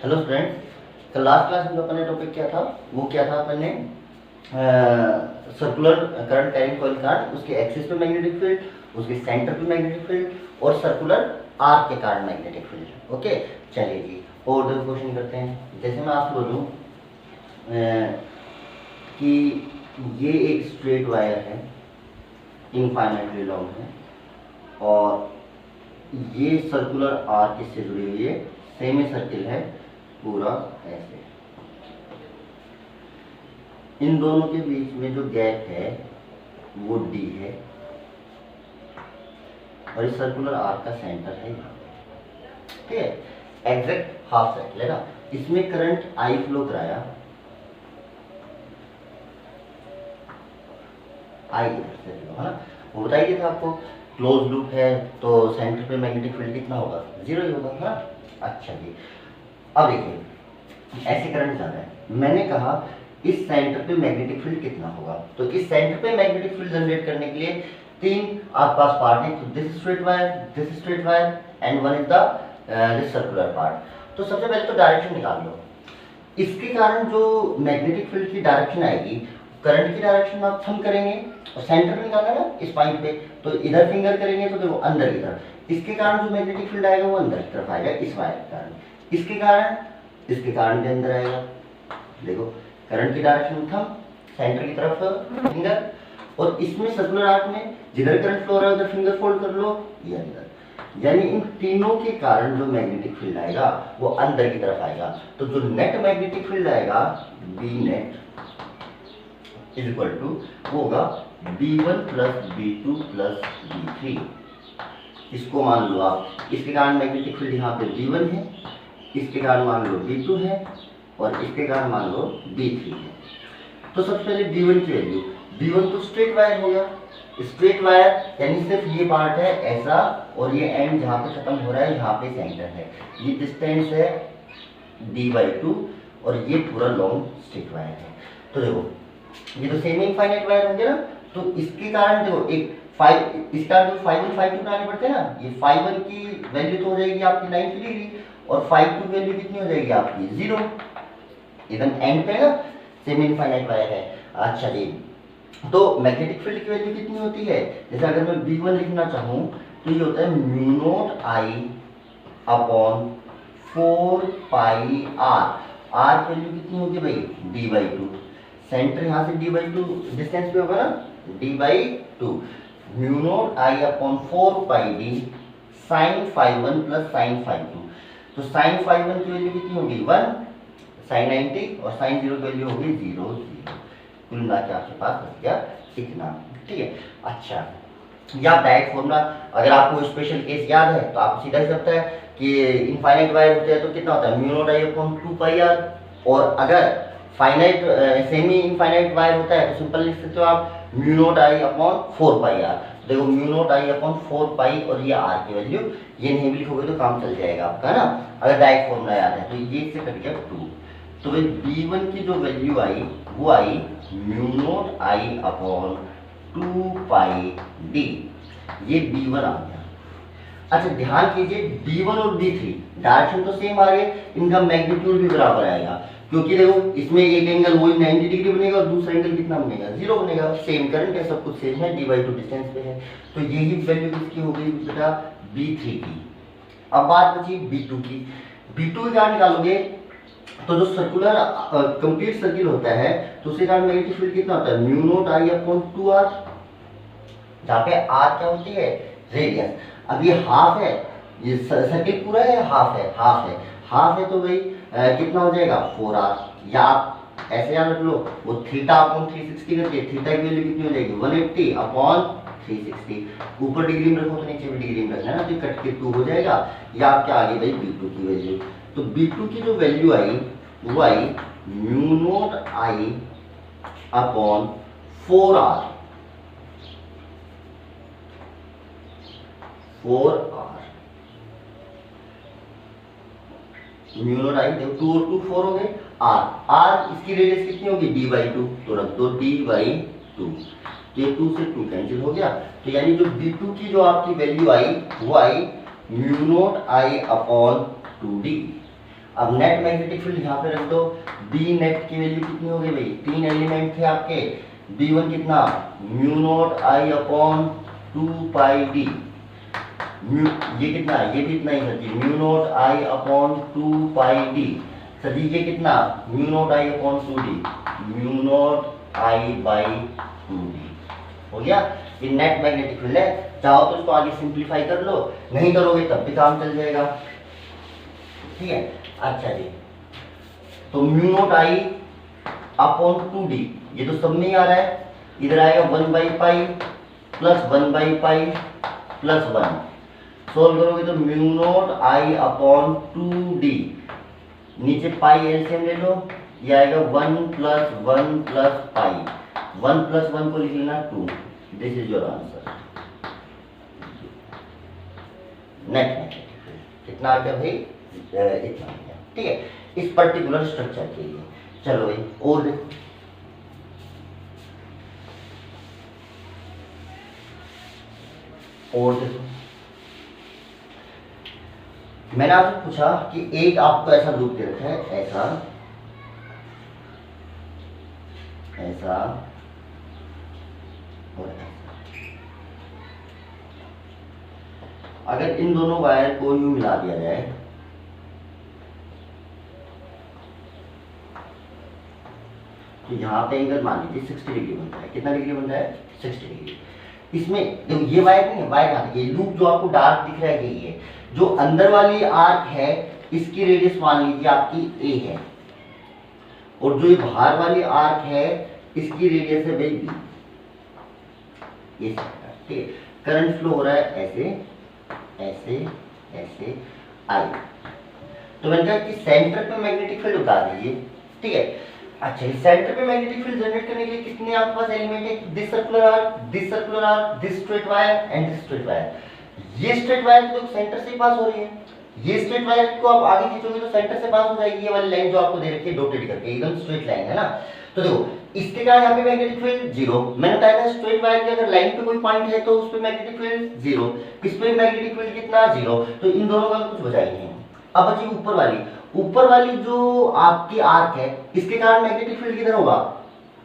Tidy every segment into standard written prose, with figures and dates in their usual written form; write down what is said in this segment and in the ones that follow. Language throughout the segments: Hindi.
हेलो फ्रेंड्स, कल लास्ट क्लास में जो अपने टॉपिक क्या था वो क्या था अपन ने सर्कुलर करंट कैरिंग कॉइल का उसके एक्सिस पे मैग्नेटिक फील्ड, उसके सेंटर पे मैग्नेटिक फील्ड और सर्कुलर आर्क के कारण मैग्नेटिक फील्ड। ओके, चलिए जी और दो क्वेश्चन करते हैं। जैसे मैं आपको बोलूँ कि ये एक स्ट्रेट वायर है, इनफाइनाइटली लॉन्ग है और ये सर्कुलर आर्क इससे जुड़ी हुई है, सेमी सर्किल है पूरा ऐसे। इन दोनों के बीच में जो गैप है वो डी है और इस सर्कुलर आर्क का सेंटर है यहाँ पे। ठीक है, एग्जैक्ट हाफ सर्किल है ना। इसमें करंट आई फ्लो कराया, आई इधर से है ना। वो बताइए था आपको, क्लोज लूप है तो सेंटर पे मैग्नेटिक फील्ड कितना होगा? जीरो ही होगा ना। अच्छा जी, अब देखिए ऐसे करंट जाना है, मैंने कहा इस सेंटर पे मैग्नेटिक फील्ड कितना होगा। तो इस सेंटर पे मैग्नेटिक फील्ड जनरेट करने के लिए तीन आपके पास पार्ट है, तो this straight wire, this straight wire and one is the this circular part. तो सबसे पहले तो डायरेक्शन निकाल लो। इसके कारण जो मैग्नेटिक फील्ड की डायरेक्शन आएगी, करंट की डायरेक्शन आप थंब करेंगे और सेंटर निकालना ना इस पॉइंट पे, तो इधर फिंगर करेंगे तो देखो अंदर की तरफ। इसके कारण जो मैग्नेटिक फील्ड आएगा वो अंदर की तरफ आएगा इस वायर के कारण। इसके कारण भी अंदर आएगा। देखो करंट की डायरेक्शन थंब, सेंटर की तरफ फिंगर, और इसमें सर्कुलर आर्क में जिधर करंट फ्लो हो रहा है उधर फिंगर फोल्ड कर लो, ये अंदर। यानी इन तीनों के कारण जो मैग्नेटिक फील्ड आएगा वो अंदर की तरफ आएगा। तो जो नेट मैग्नेटिक फील्ड आएगा B net is equal to वो होगा B1 plus B2 plus B3। इसको मान लो आप, इसके कारण मैग्नेटिक फील्ड यहाँ पे B1 है, इसके कारण मान लो B2 है और इसके कारण मान लो B3 है। तो सबसे पहले B1 की वैल्यू, B1 तो स्ट्रेट वायर हो गया, स्ट्रेट वायर यानी सिर्फ ये पार्ट है ऐसा और ये एंड जहाँ पे खत्म हो रहा है यहाँ पे सेंटर है, ये डिस्टेंस है D/2 और ये पूरा लॉन्ग स्ट्रेट वायर है। तो देखो ये तो सेमी इनफाइनाइट वायर होंगे ना, तो इसके कारण देखो एक इसका जो ϕ1 ϕ2 बनाने पड़ते हैं ना, ये ϕ1 की वैल्यू तो हो जाएगी आपकी 90 डिग्री और ϕ2 वैल्यू कितनी हो जाएगी आपकी 0, एकदम एंड पे ना, सेमी इनफाइनाइट वायर है। अच्छा जी, तो मैग्नेटिक फील्ड की वैल्यू कितनी होती है? जैसे अगर मैं B1 लिखना चाहूँ तो ये होता है μ0I अपॉन 4πr। r की वैल्यू कितनी होगी भाई? D/2। सेंटर यहाँ से D/2 डिस्टेंस पे होगा ना, D/2 μ0I upon 4πd sin ϕ1 plus sin ϕ2। तो sin ϕ1 की वैल्यू कितनी होगी 1, sin 90 और sin 0 की वैल्यू होगी 0 0। कुल मिला के आपके पास बच गया इतना। ठीक है, अच्छा या डायरेक्ट फॉर्मूला, अगर आपको स्पेशल केस याद है तो आपको सीधा ही सकता है कि इनफाइनाइट वायर होते हैं तो कितना होता है μ0I अपॉन 2πr, और अगर फाइनाइट सेमी इनफाइनाइट वायर होता है तो सिंपल लिख सकते हो आप μ0I अपॉन 4πr। देखो μ0I अपॉन 4π और ये r की वैल्यू, ये नहीं भी लिखोगे तो काम चल जाएगा आपका ना, अगर डायरेक्ट फॉर्मूला याद है तो ये से कट गया 2। तो भाई B1 की जो वैल्यू आई वो आई μ0I अपॉन 2πd, ये B1 आ गया। अच्छा ध्यान कीजिए B1 और B3 डायरेक्शन तो सेम आ गए, इनका मैग्नीट्यूड भी बराबर आएगा, क्योंकि देखो इसमें एक एंगल वही 90 डिग्री बनेगा और दूसरा एंगल कितना बनेगा 0 बनेगा। सेम करंट है, सब कुछ सेम है, D/2 डिस्टेंस पे है। तो यही वैल्यू किसकी हो गई बेटा? B3 की। अब बात बची B2 की। B2 की क्या निकालोगे? तो जो सर्कुलर कंप्लीट सर्किल होता है तो उसके कारण मैग्नेटिक फील्ड कितना होता है μ0I अपॉन 2r, जहाँ पे r क्या होती है? रेडियस। अब ये हाफ है, ये सर्किल पूरा है हाफ है, हाफ है तो भाई कितना हो जाएगा 4r, या आप ऐसे याद रख लो वो थीटा अपॉन 360 करके थीटा की वैल्यू कितनी हो जाएगी 180 अपॉन 360। ऊपर डिग्री में रखो तो नीचे भी डिग्री में रखना है ना, तो कट के 2 हो जाएगा। या आप क्या आ गई भाई B2 की वैल्यू। तो B2 की जो वैल्यू आई वो आई μ0I upon 4r, 4r μ0I देखो 2 और 2 4 हो गए, r इसकी रेडियस कितनी होगी D/2, तो रख दो D/2, तो ये 2 से 2 कैंसिल हो गया। तो यानी जो B2 की जो आपकी वैल्यू आई वो आई μ0I अपॉन 2d। अब नेट मैग्नेटिक फील्ड यहाँ पे रख दो, बी नेट की वैल्यू कितनी होगी भाई, 3 एलिमेंट थे आपके, B1 कितना mu naught I upon 2 pi D, ये कितना, ये भी इतना ही sir ji, mu naught I upon 2 pi D, sir जी ये कितना mu naught I upon 2 D, mu naught I by 2 D हो गया। ये नेट मैग्नेटिक फील्ड है, चाहो तो इसको आगे सिंप्लीफाई कर लो, नहीं करोगे तब भी काम चल जाएगा, ठीक है। अच्छा जी, तो mu naught I upon 2d, ये तो सब में ही आ रहा है, इधर आएगा 1/पाई प्लस 1/पाई प्लस 1, सोल्व करोगे तो mu naught I upon 2d, नीचे पाई एलसीएम ले लो, ये आएगा 1 प्लस 1 प्लस पाई, 1 प्लस 1 को लिख लेना 2, this is your answer. Net कितना आ गया भाई, इतना आ गया, ठीक है, इस पर्टिकुलर स्ट्रक्चर के लिए। चलो भाई और देखो, मैंने आपसे पूछा कि एक आपको ऐसा लूप दे रखा है, ऐसा ऐसा और ऐसा, अगर इन दोनों वायर को यूं मिला दिया जाए तो यहाँ पे एंगल मान लीजिए 60 डिग्री बनता है, कितना डिग्री बनता है 60 डिग्री। इसमें देखो ये वायर नहीं है, वायर यहाँ, ये लूप जो आपको डार्क दिख रहा है यही है, जो अंदर वाली आर्क है इसकी रेडियस मान लीजिए आपकी a है, और जो ये बाहर वाली आर्क है इसकी रेडियस है भाई b, ये ठीक है। करंट फ्लो हो रहा है ऐसे ऐसे ऐसे आई, तो मैंने कहा कि सेंटर पे मैग्नेटिक फील्ड बता दीजिए, ठीक है। अच्छा, इस सेंटर पे मैग्नेटिक फील्ड जनरेट करने के लिए कितने आपके पास एलिमेंट है, this circular arc, this circular arc, this straight wire and this straight wire. ये स्ट्रेट वायर जो सेंटर से पास हो रही है, ये स्ट्रेट वायर को आप आगे खींचोगे तो सेंटर से पास हो जाएगी, ये वाली लाइन जो आपको दे रखी है डॉटेड करके, एकदम स्ट्रेट लाइन है ना। तो देखो इसके कारण यहाँ पे मैग्नेटिक फील्ड 0, मैंने बताया था स्ट्रेट वायर के अगर लाइन पे कोई पॉइंट है तो उस पे मैग्नेटिक फील्ड 0, इस पे मैग्नेटिक फील्ड कितना 0, तो इन दोनों का कुछ बचा ही नहीं है। अब बची ऊपर वाली जो आपकी आर्क है, इसके कारण मैग्नेटिक फील्ड किधर होगा,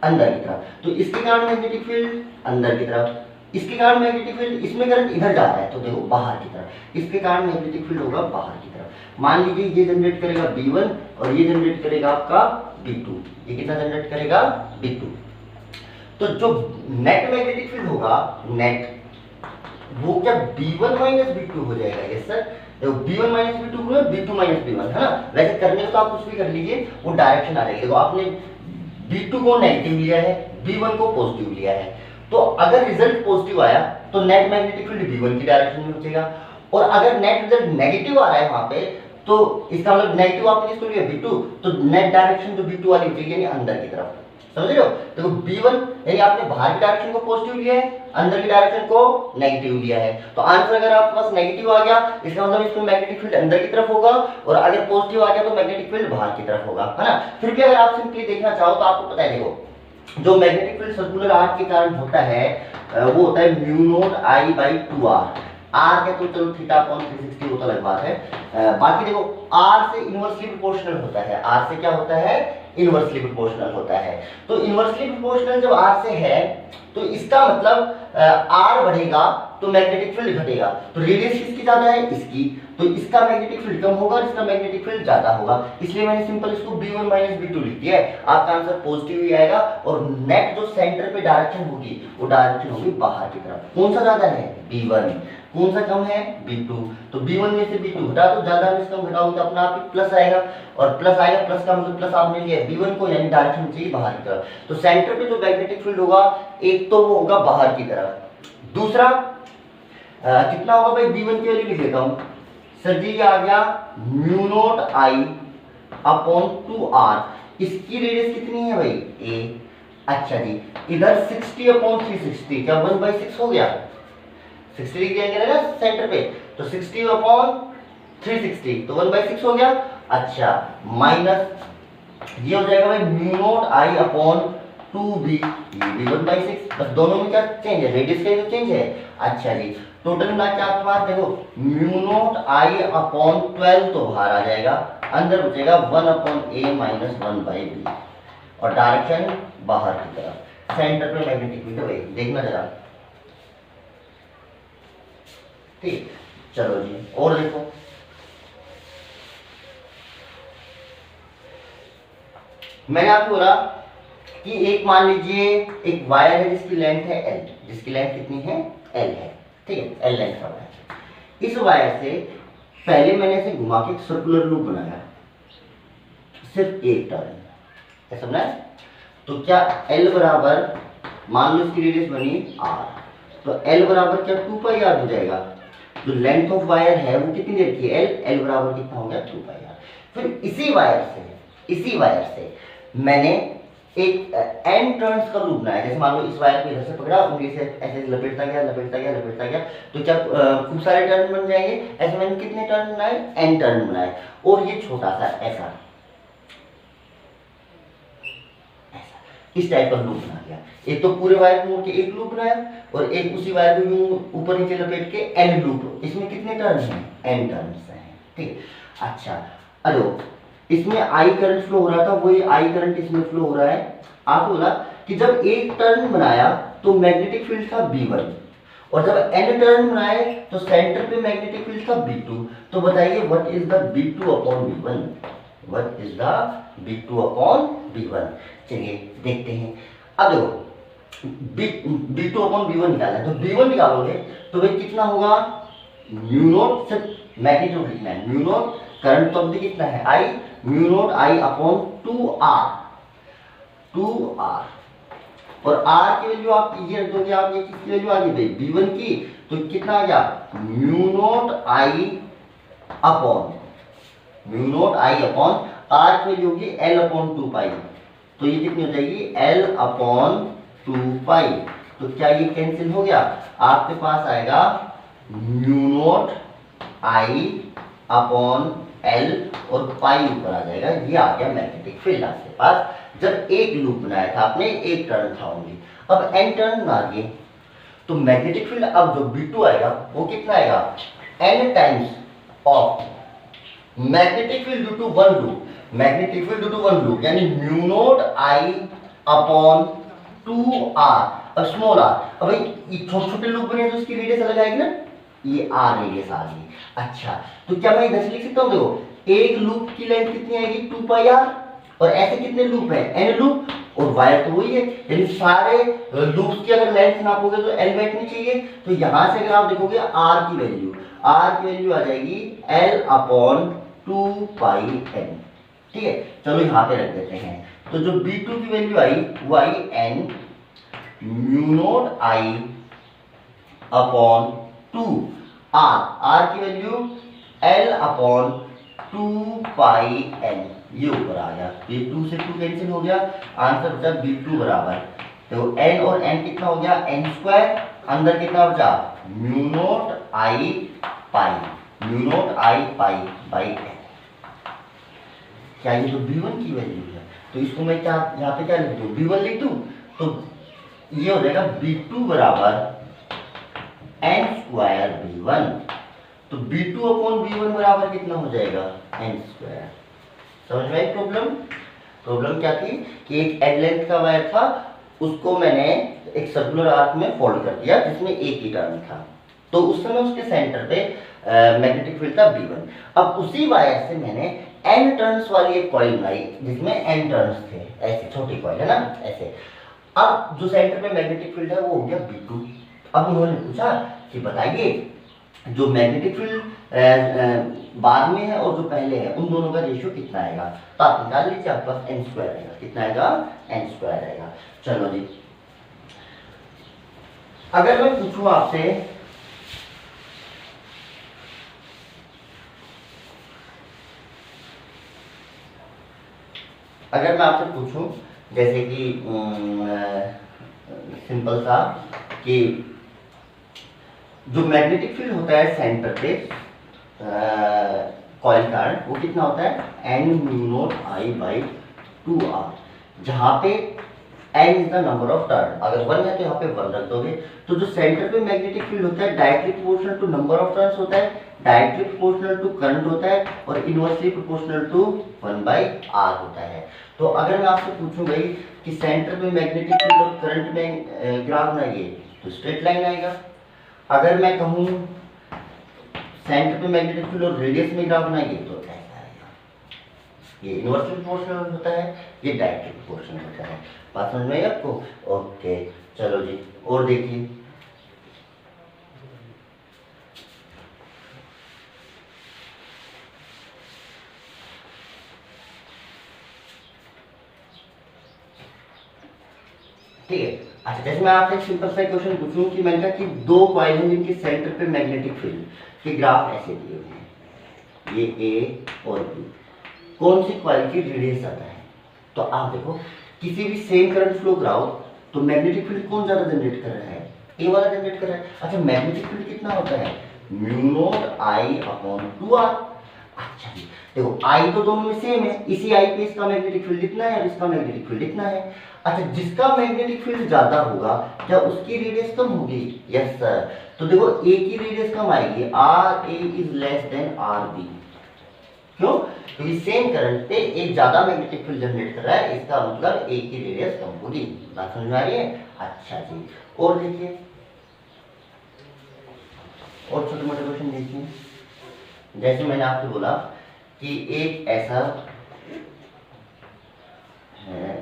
अंदर की तरफ, तो इसके कारण मैग्नेटिक फील्ड अंदर की तरफ, इसके कारण मैग्नेटिक फील्ड, इसमें करंट इधर जा रहा है तो देखो बाहर की तरफ, इसके कारण मैग्नेटिक फील्ड होगा बाहर की तरफ। मान लीजिए ये जनरेट करेगा B1 और ये जनरेट करेगा आपका B2, ये कितना जनरेट करेगा B2, तो जो नेट मैग्नेटिक फील्ड होगा नेट, वो क्या B1 माइनस B2 हो जाएगा, यस सर, देखो B1 माइनस B2 हुआ, B2 माइनस B1 है ना। वैसे करने को तो आप कुछ भी कर लीजिए, वो डायरेक्शन आ जाएगी। देखो आपने B2 को नेगेटिव लिया है, B1 को पॉजिटिव लिया है, तो अगर रिजल्ट पॉजिटिव आया तो नेट मैग्नेटिक फील्ड B1 की डायरेक्शन में बचेगा, और अगर नेट रिजल्ट नेगेटिव आ रहा है वहां पे, तो इसका मतलब नेगेटिव आपने किसको लिया B2, तो नेट डायरेक्शन जो B2 वाली बचेगी यानी अंदर की तरफ, समझ रहे हो। देखो B1 यानी आपने बाहर की डायरेक्शन को पॉजिटिव लिया है, अंदर की डायरेक्शन को नेगेटिव लिया है, तो आंसर अगर आपके पास नेगेटिव आ गया इसका मतलब इसमें मैग्नेटिक फील्ड अंदर की तरफ होगा, और अगर पॉजिटिव आ गया तो मैग्नेटिक फील्ड बाहर की तरफ होगा, है ना। फिर भी अगर आप सिंपली देखना चाहो तो आपको पता है, देखो जो मैग्नेटिक फील्ड सर्कुलर आर्क के कारण होता है वो होता है mu naught I by 2r, R है तो चलो थीटा अपॉन 360 वो तो अलग बात है। बाकी देखो आर से इनवर्सली प्रोपोर्शनल होता है, आर से क्या होता है, इनवर्सली प्रोपोर्शनल होता है। तो इनवर्सली प्रोपोर्शनल जब आर से है तो इसका मतलब आर बढ़ेगा तो मैग्नेटिक फील्ड घटेगा, तो रेडियस किसकी ज्यादा है, इसकी, तो इसका मैग्नेटिक फील्ड कम होगा और इसका मैग्नेटिक फील्ड ज्यादा होगा, इसलिए मैंने सिंपल इसको B1 माइनस B2 लिख दिया है। आपका आंसर पॉजिटिव ही आएगा, और नेट जो सेंटर पे डायरेक्शन होगी वो डायरेक्शन होगी बाहर की तरफ। कौन सा ज्यादा है, B1, कौन सा कम है, B2, तो B1 में से B2 घटा तो ज्यादा में से कम घटाओगे तो अपना आप ही प्लस आएगा, और प्लस आएगा, प्लस का मतलब प्लस आपने लिया B1 को यानी डायरेक्शन चाहिए बाहर की तरफ, तो सेंटर पे जो मैग्नेटिक फील्ड होगा एक तो वो होगा बाहर की तरफ, दूसरा कितना होगा भाई, B1 की वैल्यू लिख लेता हूं सर जी, ये आ गया mu naught I upon 2r, इसकी रेडियस कितनी है भाई a, अच्छा जी, इधर 60 अपॉन 360 क्या 1/6 हो गया, 60 डिग्री एंगल है ना सेंटर पे, तो 60 अपॉन 360 तो 1/6 हो गया। अच्छा माइनस ये हो जाएगा भाई mu naught I upon 2b, ये भी 1/6, बस दोनों में क्या चेंज है, रेडियस का ही तो चेंज है। अच्छा जी, टोटल मिला के आपके पास देखो म्यू नॉट आई अपॉन 12 तो बाहर आ जाएगा, अंदर बचेगा 1 upon A minus 1 by B, और डायरेक्शन बाहर की तरफ। सेंटर पे मैग्नेटिक फील्ड है, देखना जरा। ठीक, चलो जी और देखो, मैंने आपको बोला कि एक मान लीजिए एक वायर है जिसकी लेंथ है एल, जिसकी लेंथ कितनी है एल है, ठीक है, एल लेंथ का वायर। इस वायर से पहले मैंने इसे घुमा के एक सर्कुलर लूप बनाया, सिर्फ एक टर्न, ऐसा बनाया। तो क्या एल बराबर, मान लो इसकी रेडियस बनी आर, तो एल बराबर क्या 2 पाई आर हो जाएगा। जो लेंथ ऑफ वायर है वो कितनी देर की है, एल बराबर कितना हो गया 2 पाई आर। फिर इसी वायर से मैंने एक एन टर्न्स का लूप बनाया। जैसे मान लो इस वायर को इधर से पकड़ा, उंगली से ऐसे लपेटता गया, तो क्या खूब सारे टर्न बन जाएंगे। ऐसे मैंने कितने टर्न बनाए, एन टर्न बनाए। और ये छोटा सा ऐसा इस टाइप का लूप बना दिया। एक तो पूरे वायर को मोड़ के एक लूप बनाया, और एक उसी वायर को यूं ऊपर नीचे लपेट के एन लूप। इसमें कितने टर्न हैं, एन टर्न्स हैं, ठीक। अच्छा, अरे इसमें आई करंट फ्लो हो रहा था, वही आई करंट इसमें फ्लो हो रहा है। आपको बोला कि जब एक टर्न बनाया तो मैग्नेटिक फील्ड था B1, और जब एन टर्न बनाए तो सेंटर पे मैग्नेटिक फील्ड था B2। तो बताइए what is the B2 upon B1, what is the B2 upon B1। चलिए देखते हैं। अब देखो B2 अपॉन B1 निकालना है, तो B1 निकालोगे तो भाई कितना होगा, म्यू नॉट, सिर्फ मैग्नीट्यूड लिखना है, म्यू नॉट करंट तो अभी कितना है आई, mu naught I upon 2R, और R की वैल्यू आप ये रख दोगे, आप ये किसकी वैल्यू आ गई भाई B1 की, तो कितना आ गया mu naught I upon R की वैल्यू होगी L अपॉन 2 पाई, तो ये कितनी हो जाएगी L अपॉन 2 पाई। तो क्या ये कैंसिल हो गया, आपके पास आएगा mu naught I upon L, और पाई ऊपर आ जाएगा। ये आ गया मैग्नेटिक फील्ड आपके पास, जब एक लूप बनाया था आपने, एक टर्न था ओनली। अब एन टर्न बना दिए तो मैग्नेटिक फील्ड अब जो B2 आएगा वो कितना आएगा, n times of magnetic field due to one loop, magnetic field due to one loop, यानी mu naught I upon 2R। अब स्मॉल r, अब भाई ये छोटे छोटे लूप बने तो उसकी रेडियस अलग आएगी ना, ये r रेडियस आ गई। अच्छा, तो क्या मैं इधर से लिख सकता हूँ, देखो एक लूप की लेंथ कितनी आएगी 2 पाई r, और ऐसे कितने लूप है n लूप, और वायर तो वही है, यानी सारे लूप्स की अगर लेंथ नापोगे तो l बैठनी चाहिए। तो यहां से अगर आप देखोगे r की वैल्यू आ जाएगी l अपॉन 2 पाई n, ठीक है। चलो यहाँ पे रख देते हैं, तो जो B2 की वैल्यू आई वो आई n mu naught I upon 2R की वैल्यू L अपॉन 2 पाई n, ये ऊपर आ गया, ये 2 से 2 कैंसिल हो गया, आंसर बचा B2 बराबर, तो n और n कितना हो गया n स्क्वायर, अंदर कितना बचा mu naught I pi by n। क्या ये तो B1 की वैल्यू है, तो इसको मैं क्या यहाँ पे क्या लिख दूँ, B1 लिख दूँ, तो ये हो जाएगा B2 बराबर n स्क्वायर B1। तो B2 अपॉन B1 बराबर कितना हो जाएगा n स्क्वायर। समझ में आई प्रॉब्लम क्या थी कि एक एन लेंथ का वायर था, उसको मैंने एक सर्कुलर आर्क में फोल्ड कर दिया जिसमें एक ही टर्न था, तो उस समय उसके सेंटर पे मैग्नेटिक फील्ड था B1। अब उसी वायर से मैंने n टर्न्स वाली एक कॉइल बनाई जिसमें n टर्न्स थे, ऐसे छोटी कॉइल है ना ऐसे। अब जो सेंटर पे मैग्नेटिक फील्ड है वो हो गया B2। अब उन्होंने पूछा कि बताइए जो मैग्नेटिक फील्ड बाद में है और जो पहले है उन दोनों का रेशियो कितना आएगा, तो आप निकाल लीजिए, आपके पास n स्क्वायर आएगा, कितना आएगा n स्क्वायर आएगा। चलो जी, अगर मैं पूछूं आपसे जैसे कि सिंपल सा कि जो मैग्नेटिक फील्ड होता है सेंटर पे कॉइल का, वो कितना होता है n mu naught I by 2R, जहाँ पे n is the number of turn. अगर 1 है तो यहाँ पे 1 रख दोगे। तो जो सेंटर पे मैग्नेटिक फील्ड होता है directly proportional to number of turns होता है, डायरेक्टली प्रोपोर्शनल टू करंट होता है और इनवर्सली प्रोपोर्शनल टू 1/r होता है। तो अगर मैं आपसे पूछूं भाई कि सेंटर पे मैग्नेटिक फील्ड और करंट में ग्राफ बनाइए तो स्ट्रेट लाइन आएगा। अगर मैं कहूँ सेंटर पे मैग्नेटिक फील्ड और रेडियस में ग्राफ बनाइए तो ऐसा आएगा। ये इनवर्सली प्रोपोर्शनल होता है, ये डायरेक्टली प्रोपोर्शनल होता है। बात समझ में आई आपको? ओके चलो जी और देखिए। ठीक है, अच्छा जैसे मैं आपसे एक सिंपल सा क्वेश्चन पूछूं कि मैंने कहा कि दो कॉइल हैं जिनके सेंटर पे मैग्नेटिक फील्ड के ग्राफ ऐसे दिए हुए हैं, ये ए और बी, कौन सी कॉइल की रेडियस ज्यादा है? तो आप देखो किसी भी सेम करंट फ्लो कराओ तो मैग्नेटिक फील्ड कौन ज्यादा जनरेट कर रहा है? ए वाला जनरेट कर रहा है। अच्छा मैग्नेटिक फील्ड कितना होता है? Mu naught I upon 2r। अच्छा जी देखो आई तो दोनों में सेम है, इसी आई पे इसका मैग्नेटिक फील्ड इतना है और इसका मैग्नेटिक फील्ड इतना है। अच्छा जिसका मैग्नेटिक फील्ड ज्यादा होगा क्या उसकी रेडियस कम होगी? Yes sir. तो देखो ए की रेडियस कम आएगी, R A is less than R B. क्यों? क्योंकि सेम करंट पे एक ज्यादा मैग्नेटिक फील्ड जनरेट कर रहा है, इसका मतलब ए की रेडियस कम होगी। बात समझ में आ रही है? अच्छा जी और देखिए और छोटे मोटे क्वेश्चन देखिए। जैसे मैंने आपको बोला कि एक ऐसा है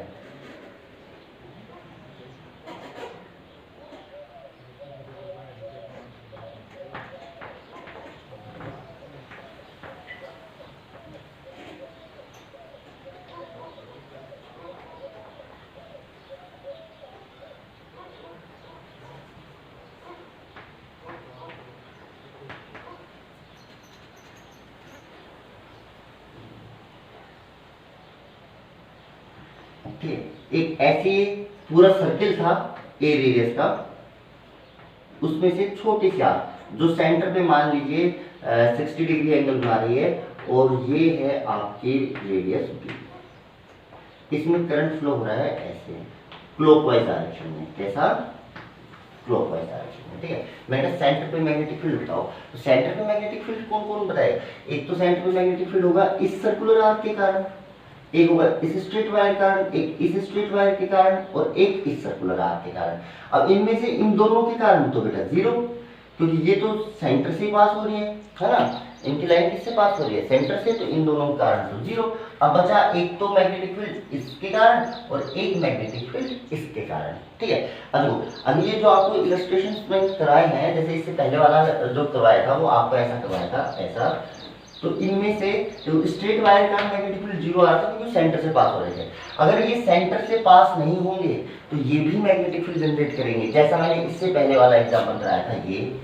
एक ऐसे पूरा सर्किल था ए रेडियस का, उसमें से छोटी सी आर्क जो सेंटर पे मान लीजिए 60 डिग्री एंगल बना रही है और ये है आपकी रेडियस बी। इसमें करंट फ्लो हो रहा है ऐसे क्लॉकवाइज डायरेक्शन में। कैसा? क्लॉकवाइज डायरेक्शन में। ठीक है, मैंने सेंटर पे मैग्नेटिक फील्ड बताओ। तो सेंटर पे मैग्नेटिक फील्ड कौन कौन बताए? एक तो सेंटर पे मैग्नेटिक फील्ड होगा इस सर्कुलर आर्क के कारण, एक होगा इस स्ट्रेट वायर के कारण, एक इस स्ट्रेट वायर के कारण और एक इस सर्कुलर आर्क के कारण। अब इनमें से इन दोनों के कारण तो बेटा जीरो, क्योंकि ये तो सेंटर से पास हो रही है ना, इनकी लाइन किससे पास हो रही है? सेंटर से, तो इन दोनों के कारण तो जीरो। अब बचा एक तो मैग्नेटिक फील्ड इसके कारण और एक मैग्नेटिक फील्ड इसके कारण। ठीक है, अब ये जो आपको इलस्ट्रेशन में कराए हैं, जैसे इससे पहले वाला जो करवाया था वो आपको ऐसा करवाया था ऐसा, तो इनमें से जो स्ट्रेट वायर का मैग्नेटिक फील्ड जीरो आ रहा था क्योंकि सेंटर से पास हो रहे थे। अगर ये सेंटर से पास नहीं होंगे तो ये भी मैग्नेटिक फील्ड जनरेट करेंगे, जैसा मैंने इससे पहले वाला एग्जांपल कराया था, ये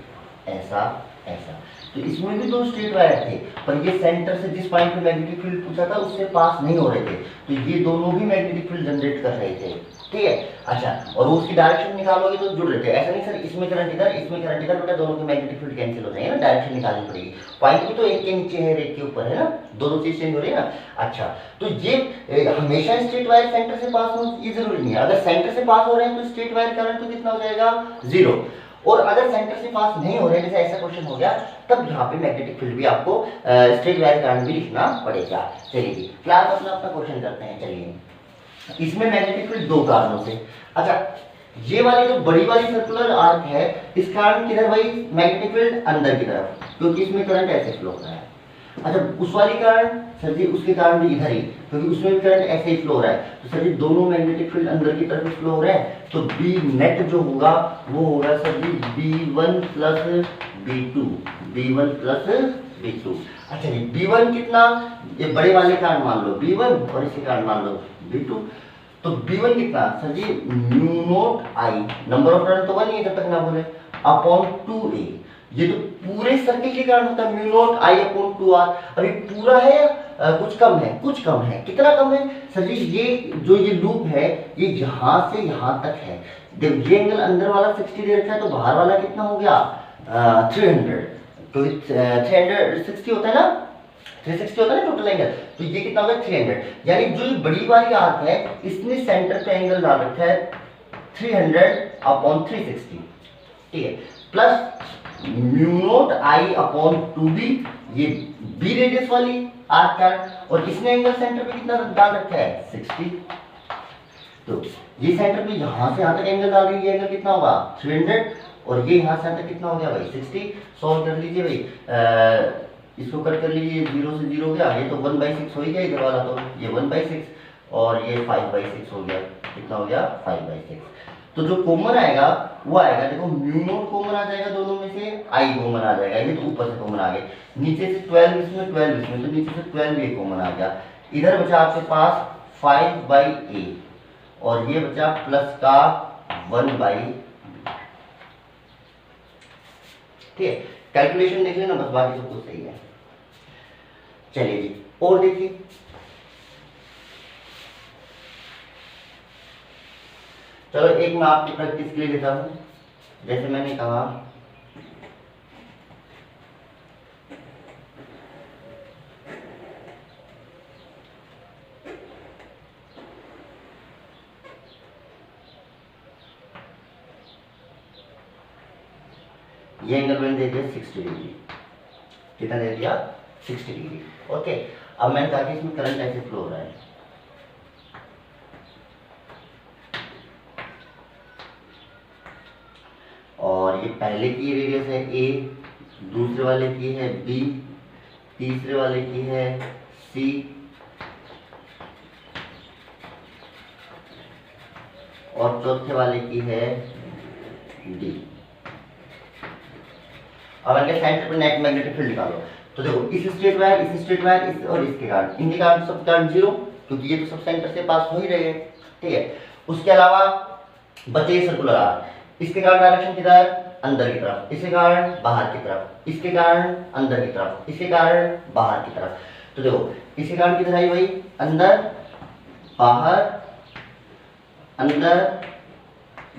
ऐसा ऐसा। तो इसमें भी दो स्ट्रेट वायर थे पर ये सेंटर से जिस पॉइंट पे मैग्नेटिक फील्ड पूछा था उससे पास नहीं हो रहे थे, तो ये दोनों भी मैग्नेटिक फील्ड जनरेट कर रहे थे। ठीक है, अच्छा और उसकी डायरेक्शन निकालोगे तो जुड़ रहे थे। ऐसा नहीं सर इसमें करंट इधर इसमें करंट इधर, बेटा दोनों के मैग्नेटिक फील्ड कैंसिल हो जाएंगे ना, डायरेक्शन निकालनी पड़ेगी। पॉइंट भी तो एक के नीचे है एक के ऊपर है ना, दोनों चीज चेंज हो रही है ना। अच्छा तो ये हमेशा स्ट्रेट वायर सेंटर से पास हो ये जरूरी नहीं है। अगर सेंटर से पास हो रहे हैं तो स्ट्रेट वायर करंट तो कितना हो जाएगा? जीरो। और अगर सेंटर से पास नहीं हो रहे जैसे ऐसा क्वेश्चन हो गया तब यहाँ पे मैग्नेटिक फील्ड भी आपको स्ट्रेट वायर करंट भी लिखना पड़ेगा। चलिए जी क्लास अपना अपना क्वेश्चन करते हैं। चलिए इसमें मैग्नेटिक फील्ड दो कारणों से। अच्छा ये वाली जो बड़ी वाली सर्कुलर आर्क है इस कारण किधर भाई मैग्नेटिक फील्ड अंदर की तरफ, क्योंकि इसमें करंट ऐसे फ्लो हो रहा है। अच्छा उस वाली कारण सर जी उसके कारण भी इधर ही, क्योंकि उसमें भी करंट ऐसे ही फ्लो हो रहा है। तो सर जी दोनों मैग्नेटिक फील्ड अंदर की तरफ फ्लो हो रहे हैं, तो बी नेट जो होगा वो होगा सर जी B1 plus B2, B1 plus B2। अच्छा जी B1 कितना, ये बड़े वाले कारण मान लो B1 और इसी कारण मान लो B2। तो B1 कितना sir ji mu naught I, number of turn तो 1 ही है जब तक ना बोले, अपॉन 2a। ये तो पूरे सर्किल के कारण होता है mu naught I upon 2r। अभी पूरा है कुछ कम है, कुछ कम है, कितना कम है सर जी? ये जो ये लूप है ये यहाँ से यहाँ तक है। जब ये एंगल अंदर वाला 60 दे रखा है तो बाहर वाला कितना हो गया 300, तो 360 होता है ना, 360 होता है ना टोटल एंगल, तो ये कितना होगा 300, यानी जो ये बड़ी वाली आर्क है इसने सेंटर पे एंगल डाल रखा है 300/360, ठीक है, plus mu naught I upon 2b, ये b रेडियस वाली आर्क का, और इसने एंगल सेंटर पे कितना डाल रखा है 60, तो ये सेंटर पे यहां से यहां तक एंगल डाल रही है, एंगल कितना होगा 300, और ये यहां से यहां तक कितना हो गया भाई 60, सॉल्व कर लीजिए भाई, इसको कर लीजिए, 0 से 0 गया, ये तो 1/6 हो ही गया इधर वाला, तो ये 1/6 और ये 5/6 हो गया, कितना हो गया 5/6, तो जो कॉमन आएगा वो आएगा, देखो म्यू नॉट कॉमन आ जाएगा दोनों में से, आई कॉमन आ जाएगा, ये तो ऊपर से कॉमन आ गए, नीचे से 12 इसमें 12 इसमें, तो नीचे से 12 ये कॉमन आ गया, इधर बचा आपके पास 5/a और ये बचा प्लस का 1/b, ठीक है, कैलकुलेशन देख लेना बस, बाकी सब कुछ सही है। चलिए जी और देखिए, चलो एक मैं आपकी प्रैक्टिस के लिए देता हूं, जैसे मैंने कहा ये एंगल मैंने दे दिया 60 डिग्री, कितना दे दिया 60 डिग्री, ओके। अब मैंने कहा कि इसमें करंट ऐसे फ्लो हो रहा है, और ये पहले की रेडियस है a, दूसरे वाले की है b, तीसरे वाले की है c, और चौथे वाले की है d। अब इनके सेंटर पे नेट मैग्नेटिक फील्ड निकालो, तो देखो इस स्ट्रेट वायर, इस स्ट्रेट वायर, इस और इसके कारण, इनके कारण सब करंट जीरो, क्योंकि ये तो सब सेंटर से पास हो ही रहे हैं, ठीक है। उसके अलावा बचे सर्कुलर आर्क, इसके कारण डायरेक्शन किधर अंदर की तरफ, इसके कारण बाहर की तरफ, इसके कारण अंदर की तरफ, इसके कारण बाहर की तरफ, तो देखो इसके कारण किधर आई भाई अंदर बाहर, अंदर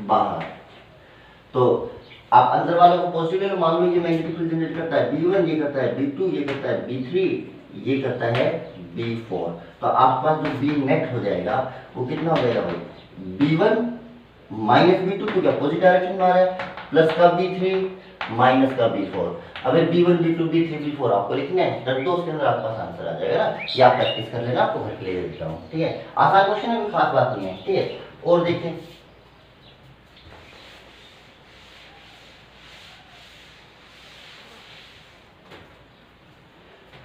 बाहर, तो आप अंदर वालों को पॉजिटिव ले लो, मान लो ये मैग्नेटिक फील्ड जनरेट करता है B1, ये करता है B2, ये करता है B3, ये करता है B4, तो आपके पास जो B नेट हो जाएगा वो कितना हो जाएगा भाई B1 माइनस B2, तो क्या अपोजिट डायरेक्शन में आ रहा है, प्लस का B3 माइनस का B4। अब B1 B2 B3 B4 आपको लिखना है, डर दो, उसके अंदर आपके पास आंसर आ जाएगा ना, ये आप प्रैक्टिस कर लेना, आपको घर के लिए देता हूँ, ठीक है, आसान क्वेश्चन है, कोई खास बात नहीं है, ठीक है। और देखते हैं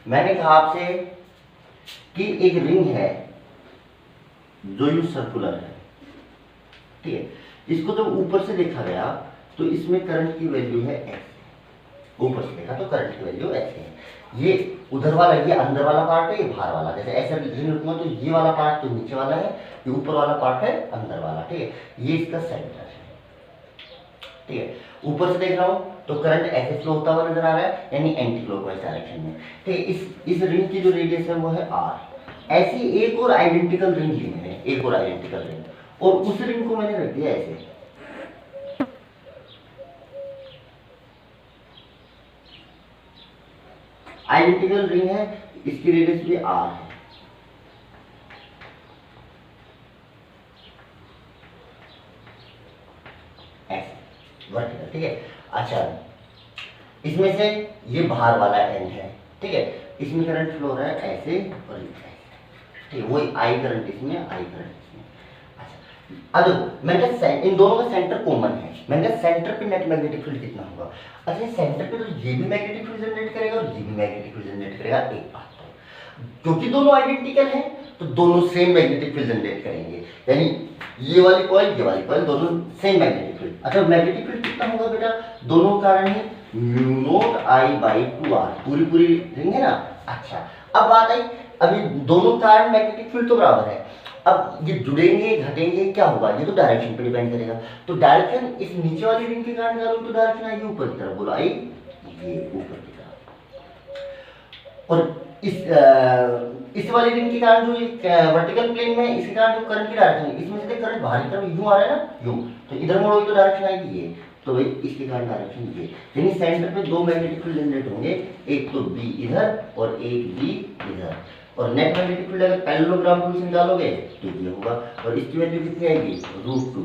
मैंने कहा आपसे कि एक रिंग है जो यू सर्कुलर है, ठीक है, इसको जब ऊपर से देखा गया तो इसमें करंट की वैल्यू है x, ऊपर से देखा तो करंट की वैल्यू x है, ये उधर वाला, ये अंदर वाला पार्ट है, ये बाहर वाला, जैसे ऐसा रिंग रखूंगा तो ये वाला पार्ट तो नीचे वाला है, ये ऊपर वाला पार्ट है अंदर वाला, ठीक है, ये इसका सेंटर है, ठीक है। ऊपर से देख रहा हूं तो करंट ऐसे फ्लो होता हुआ नजर आ रहा है, यानी एंटी क्लॉकवाइज डायरेक्शन में, ठीक है। इस रिंग की जो रेडियस है वो है r, ऐसी एक और आइडेंटिकल रिंग ली मैंने, एक और आइडेंटिकल रिंग, और उस रिंग को मैंने रख दिया ऐसे, आइडेंटिकल रिंग है, इसकी रेडियस भी r है, ऐसे वर्टिकल, ठीक है। अच्छा इसमें से ये बाहर वाला एंड है, ठीक है, इसमें करंट फ्लो हो रहा है ऐसे और ऐसे, ठीक है, वही आई करंट इसमें, आई करंट इसमें। अच्छा अब देखो मैंने कहा इन दोनों का सेंटर कॉमन है, मैंने कहा सेंटर पे नेट मैग्नेटिक फील्ड कितना होगा, अच्छा सेंटर पे तो ये भी मैग्नेटिक फील्ड जनरेट करेगा और ये भी मैग्नेटिक फील्ड जनरेट करेगा, एक बात तो क्योंकि दोनों आइडेंटिकल हैं तो दोनों सेम मैग्नेटिक फील्ड जनरेट करेंगे, यानी ये वाली कॉइल, ये वाली कॉइल, दोनों सेम मैग्नेटिक फील्ड। अच्छा मैग्नेटिक फील्ड कितना होगा बेटा, दोनों कारण है म्यू नॉट I/2r, पूरी पूरी रिंग है ना। अच्छा अब बात आई, अभी दोनों कारण मैग्नेटिक फील्ड तो बराबर है, अब ये जुड़ेंगे घटेंगे क्या होगा, ये तो डायरेक्शन पे डिपेंड करेगा, तो डायरेक्शन इस नीचे वाली रिंग के कारण निकालो तो डायरेक्शन आएगी ऊपर की तरफ, बोलो आई ये ऊपर की तरफ, और इस वाली रिंग के कारण जो वर्टिकल प्लेन में इसके कारण जो करंट की डायरेक्शन है, इसमें से करंट बाहर की तरफ यूं आ रहा है ना, यूं, तो इधर मोड़ोगे तो डायरेक्शन आएगी ये, तो भाई इसके कारण डायरेक्शन ये, यानी सेंटर पे दो मैग्नेटिक फील्ड जनरेट होंगे, एक तो बी इधर और एक बी इधर, और नेट मैग्नेटिक फील्ड अगर पैरेललोग्राम टूल से निकालोगे तो ये होगा, और इसकी वैल्यू कितनी आएगी, √2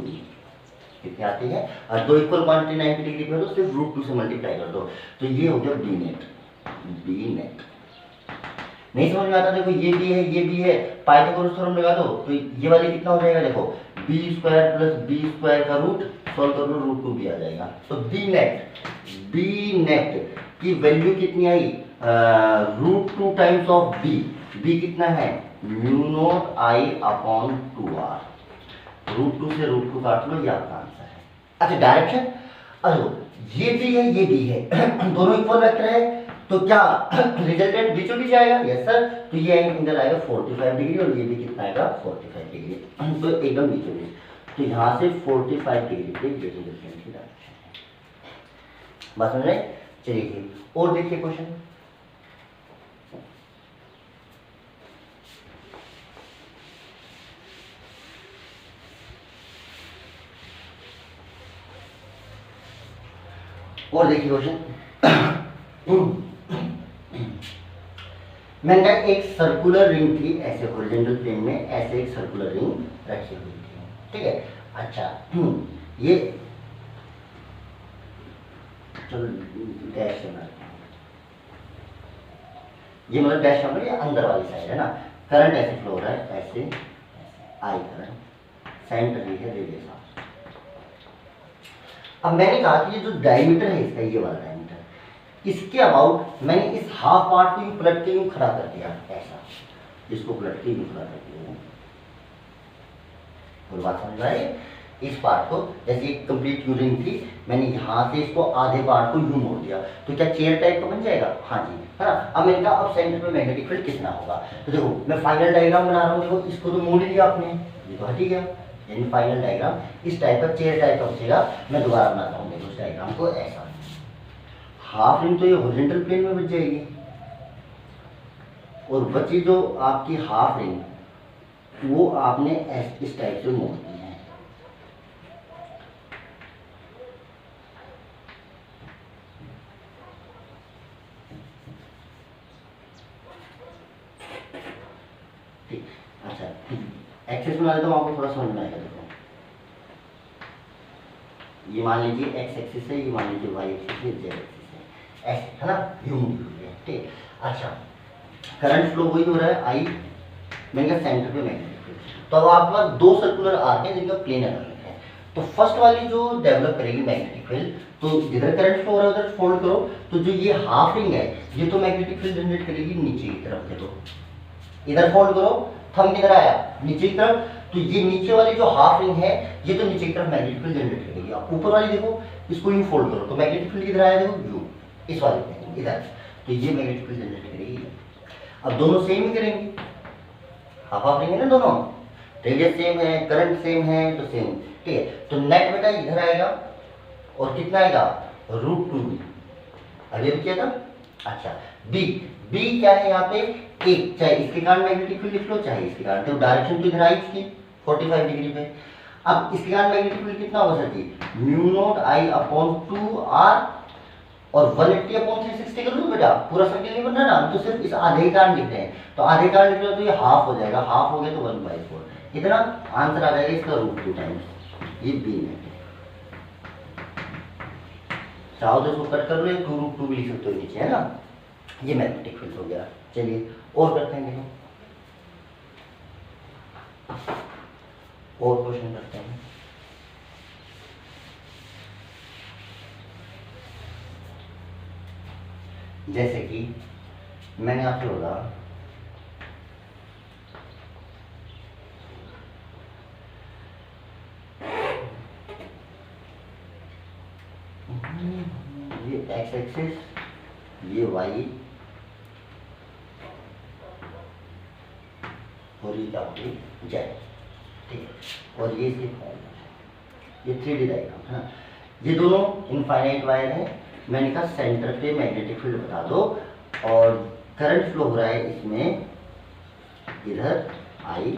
कितनी आती है, और दो इक्वल क्वांटिटी 90 डिग्री पे हो तो सिर्फ √2 से मल्टीप्लाई कर दो, तो ये हो गया बी नेट। बी नेट नहीं समझ में आता, देखो ये भी है ये भी है, पाइथागोरस थ्योरम लगा दो तो ये वाले कितना हो जाएगा, देखो B square plus B square का रूट सॉल्व कर लो, √2 भी आ जाएगा। तो बी नेट की वैल्यू कितनी आई, √2 टाइम्स ऑफ बी, बी कितना है μ0I/2r, √2 से √2 काट लो, ये आपका आंसर है। अच्छा डायरेक्शन, अरे ये भी है ये भी है दोनों इक्वल वेक्टर है, तो क्या रिजल्टेंट बीचों बीच आएगा, यस सर, तो ये एंगल आएगा 45 डिग्री और ये भी कितना आएगा 45 डिग्री, तो एकदम बीचों बीच, तो यहाँ से 45 डिग्री पे ये रिजल्टेंट की डायरेक्शन है। बात समझ रहे, चलिए और देखिए क्वेश्चन, और देखिए क्वेश्चन, मैंने कहा एक सर्कुलर रिंग थी, ऐसे हॉरिजॉन्टल प्लेन में ऐसे एक सर्कुलर रिंग रखी हुई थी, ठीक है। अच्छा ये चलो डैश बना, ये मतलब डैश नंबर ये अंदर वाली साइड है ना, करंट ऐसे फ्लो हो रहा है, ऐसे आई करंट, सेंटर ही है रेडियस आर। अब मैंने कहा कि ये जो डायमीटर है इसका, ये वाला डायमीटर, इसके अबाउट मैंने इस हाफ पार्ट को पलट के यूं खड़ा कर दिया, ऐसा इसको पलट के यूं खड़ा कर दिया, कोई बात समझ रहा है, इस पार्ट को जैसे एक कंप्लीट यूरिंग थी, मैंने यहाँ से इसको आधे पार्ट को यूं मोड़ दिया, तो क्या चेयर टाइप का बन जाएगा, हाँ जी है ना। अब मैंने कहा अब सेंटर में मैग्नेटिक फील्ड कितना होगा, तो देखो मैं फाइनल डायग्राम बना रहा हूँ, देखो इसको तो मोड़ लिया आपने, ये तो हट ही गया, यानी फाइनल डायग्राम इस टाइप का चेयर टाइप का बचेगा। मैं दोबारा बनाता हूँ, देखो इस डायग्राम को ऐसा, हाफ रिंग तो ये हॉरिजॉन्टल प्लेन में बच जाएगी, और बची जो आपकी हाफ रिंग वो आपने इस टाइप से मोड़ दी है, ठीक। अच्छा एक्सेस बना देता हूँ, आपको थोड़ा समझ में आएगा। देखो ये मान लीजिए एक्स एक्सिस है, ये मान लीजिए वाई एक्सिस है, जेड एक्सिस है, ऐसे है ना, यूं है, ठीक। अच्छा करंट फ्लो वही हो रहा है आई, मैंने कहा सेंटर पे मैग्नेटिक फील्ड, तो अब आपके पास दो सर्कुलर आर्क है जिनका प्लेन अलग है, तो फर्स्ट वाली जो डेवलप करेगी मैग्नेटिक फील्ड, तो जिधर करंट फ्लो हो रहा है उधर फोल्ड करो, तो जो ये हाफ रिंग है ये तो मैग्नेटिक फील्ड जनरेट करेगी नीचे की तरफ, देखो इधर फोल्ड करो, थंब किधर आया नीचे की तरफ, तो ये नीचे वाली जो हाफ रिंग है ये तो नीचे की तरफ मैग्नेटिक फील्ड जनरेट करेगी। आप ऊपर वाली देखो, इसको यूं फोल्ड करो तो मैग्नेटिक फील्ड किधर आया, देखो यू इस वाले पे इधर, तो ये मैग्नेटिक फील्ड जनरेट करेगी। अब दोनों सेम ही करेंगे, हाफ हाफ रिंग है ना दोनों, रेडियस सेम है, करंट सेम है, तो सेम, ठीक है। तो नेट बेटा इधर आएगा और कितना आएगा √2, अभी भी किया था। अच्छा बी, बी क्या है यहाँ पे एक, चाहे इसके कारण मैग्नेटिक फील्ड लिख लो चाहे इसके कारण, तो डायरेक्शन तो इधर आई इसकी 45 डिग्री पे। अब इसके कारण मैग्नेटिक फील्ड कितना होगा सर जी, μ0I/2r और 180/360 कर लो बेटा, पूरा सर्किल नहीं बन रहा ना, तो सिर्फ इस आधे कारण लिखते हैं, तो आधे कारण लिख लो तो ये हाफ हो जाएगा, हाफ हो गया तो 1/4, इतना आंसर आ जाएगा इसका √2 टाइम्स ये बी में। चाहो तो इसको कट कर लो, 2√2 भी लिख सकते हो नीचे, है ना, ये मैग्नेटिक फील्ड हो गया। चलिए और करते हैं, देखो और क्वेश्चन करते हैं। जैसे कि मैंने आपसे बोला ये एक्स एक्सिस, ये वाई और ये क्या होगी जेड, ठीक है, और ये इसकी ये 3D डायग्राम है ना, ये दोनों इनफाइनाइट वायर है। मैंने कहा सेंटर पे मैग्नेटिक फील्ड बता दो, और करंट फ्लो हो रहा है इसमें इधर आई,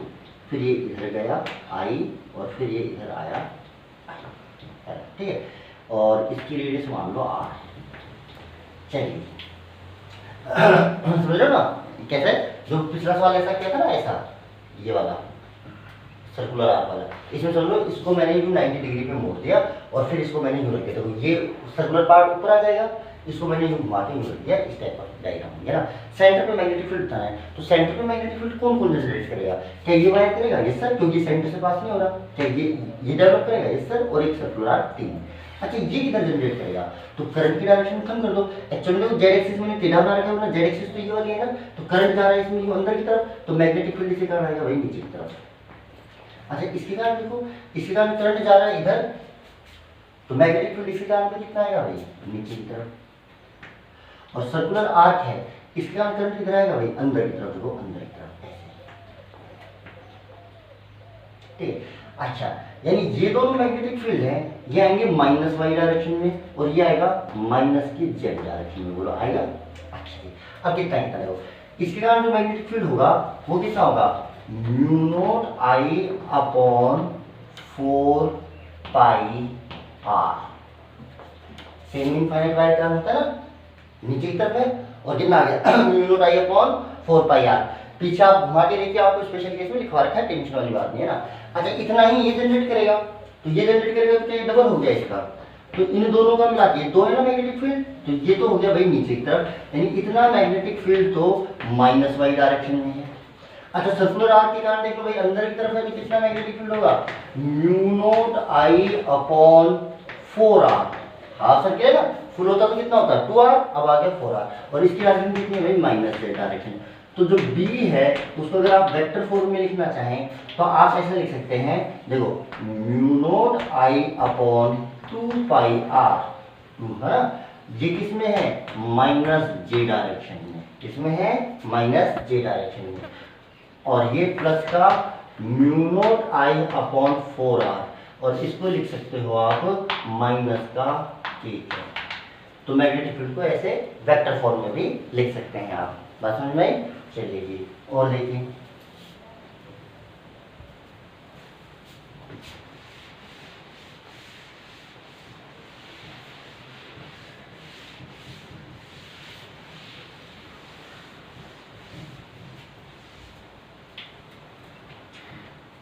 फिर ये इधर गया आई, और फिर ये इधर आया आई, ठीक है। और इसकी रेडियस मान लो r। चलिए समझ लो ना कैसे, जो पिछला सवाल ऐसा किया था ना, ऐसा ये वाला सर्कुलर आर्क वाला, इसमें समझ लो इसको मैंने यूं 90 डिग्री पे मोड़ दिया और फिर इसको मैंने यूं रख दिया, तो ये सर्कुलर पार्ट ऊपर आ जाएगा, इसको मैंने यूं घुमा के यूं रख दिया, इस टाइप का डायग्राम है ना। सेंटर पे मैग्नेटिक फील्ड था है, तो सेंटर पे मैग्नेटिक फील्ड कौन कौन जनरेट करेगा? क्या ये वायर करेगा? यस सर, क्योंकि सेंटर से पास नहीं हो रहा। क्या ये डेवलप करेगा? यस सर, और एक सर्कुलर आर्क 3। अच्छा ये किधर जनरेट करेगा? तो करंट की डायरेक्शन कम कर दो। एक्चुअली तो जेड एक्सिस मैंने टेढ़ा बना रखा है ना, जेड एक्सिस तो ये वाली है ना, तो करंट जा रहा है इसमें अंदर की तरफ, तो मैग्नेटिक फील्ड इसी कारण आएगा भाई नीचे की तरफ। अच्छा इसके कारण देखो, इसके कारण करंट जा रहा है इधर, तो मैग्नेटिक फील्ड इसके कारण पे कितना आएगा भाई? नीचे की तरफ। और सर्कुलर आर्क है, इसके कारण करंट किधर आएगा भाई? अंदर की तरफ। देखो अंदर की तरफ ऐसे, ठीक। अच्छा यानी ये दोनों मैग्नेटिक फील्ड हैं, ये आएंगे माइनस वाई डायरेक्शन में और ये आएगा माइनस की जेड डायरेक्शन में। बोलो आएगा? अच्छा अब कितना कितना देखो, इसके कारण जो मैग्नेटिक फील्ड होगा वो कितना होगा? Mu naught I upon 4 pi R. Semi infinite wire का होता है ना, नीचे की तरफ है, और कितना आ गया? Mu naught I upon 4 pi R. पीछे आप घुमा के देखिए, आपको स्पेशल केस में लिखवा रखा है, टेंशन वाली बात नहीं है ना। अच्छा इतना ही ये जनरेट करेगा, तो ये जनरेट करेगा तो ये डबल हो गया इसका, तो इन दोनों का मिला के दो है ना मैग्नेटिक फील्ड, तो ये तो हो गया भाई नीचे की तरफ, यानी इतना मैग्नेटिक फील्ड तो माइनस वाई डायरेक्शन में है। अच्छा सर्कुलर आर्क के कारण देखो भाई अंदर की तरफ है तो कितना मैग्नेटिक फील्ड होगा? Mu naught I upon 4r। Half circle है ना, फुल होता तो कितना होता? 2r, अब आ गया 4r, और इसकी डायरेक्शन कितनी है भाई? Minus Z direction. तो जो b है उसको अगर आप वेक्टर फॉर्म में लिखना चाहें तो आप ऐसा लिख सकते हैं, देखो mu naught I upon 2 pi r, है ना, ये किस में है? माइनस जे डायरेक्शन में। किसमें है? माइनस जे डायरेक्शन में। और ये प्लस का mu naught I upon 4r, और इसको लिख सकते हो आप माइनस का k। तो मैग्नेटिक फील्ड को ऐसे वेक्टर फॉर्म में भी लिख सकते हैं आप। बात समझ में आई? चलिए जी और देखिए,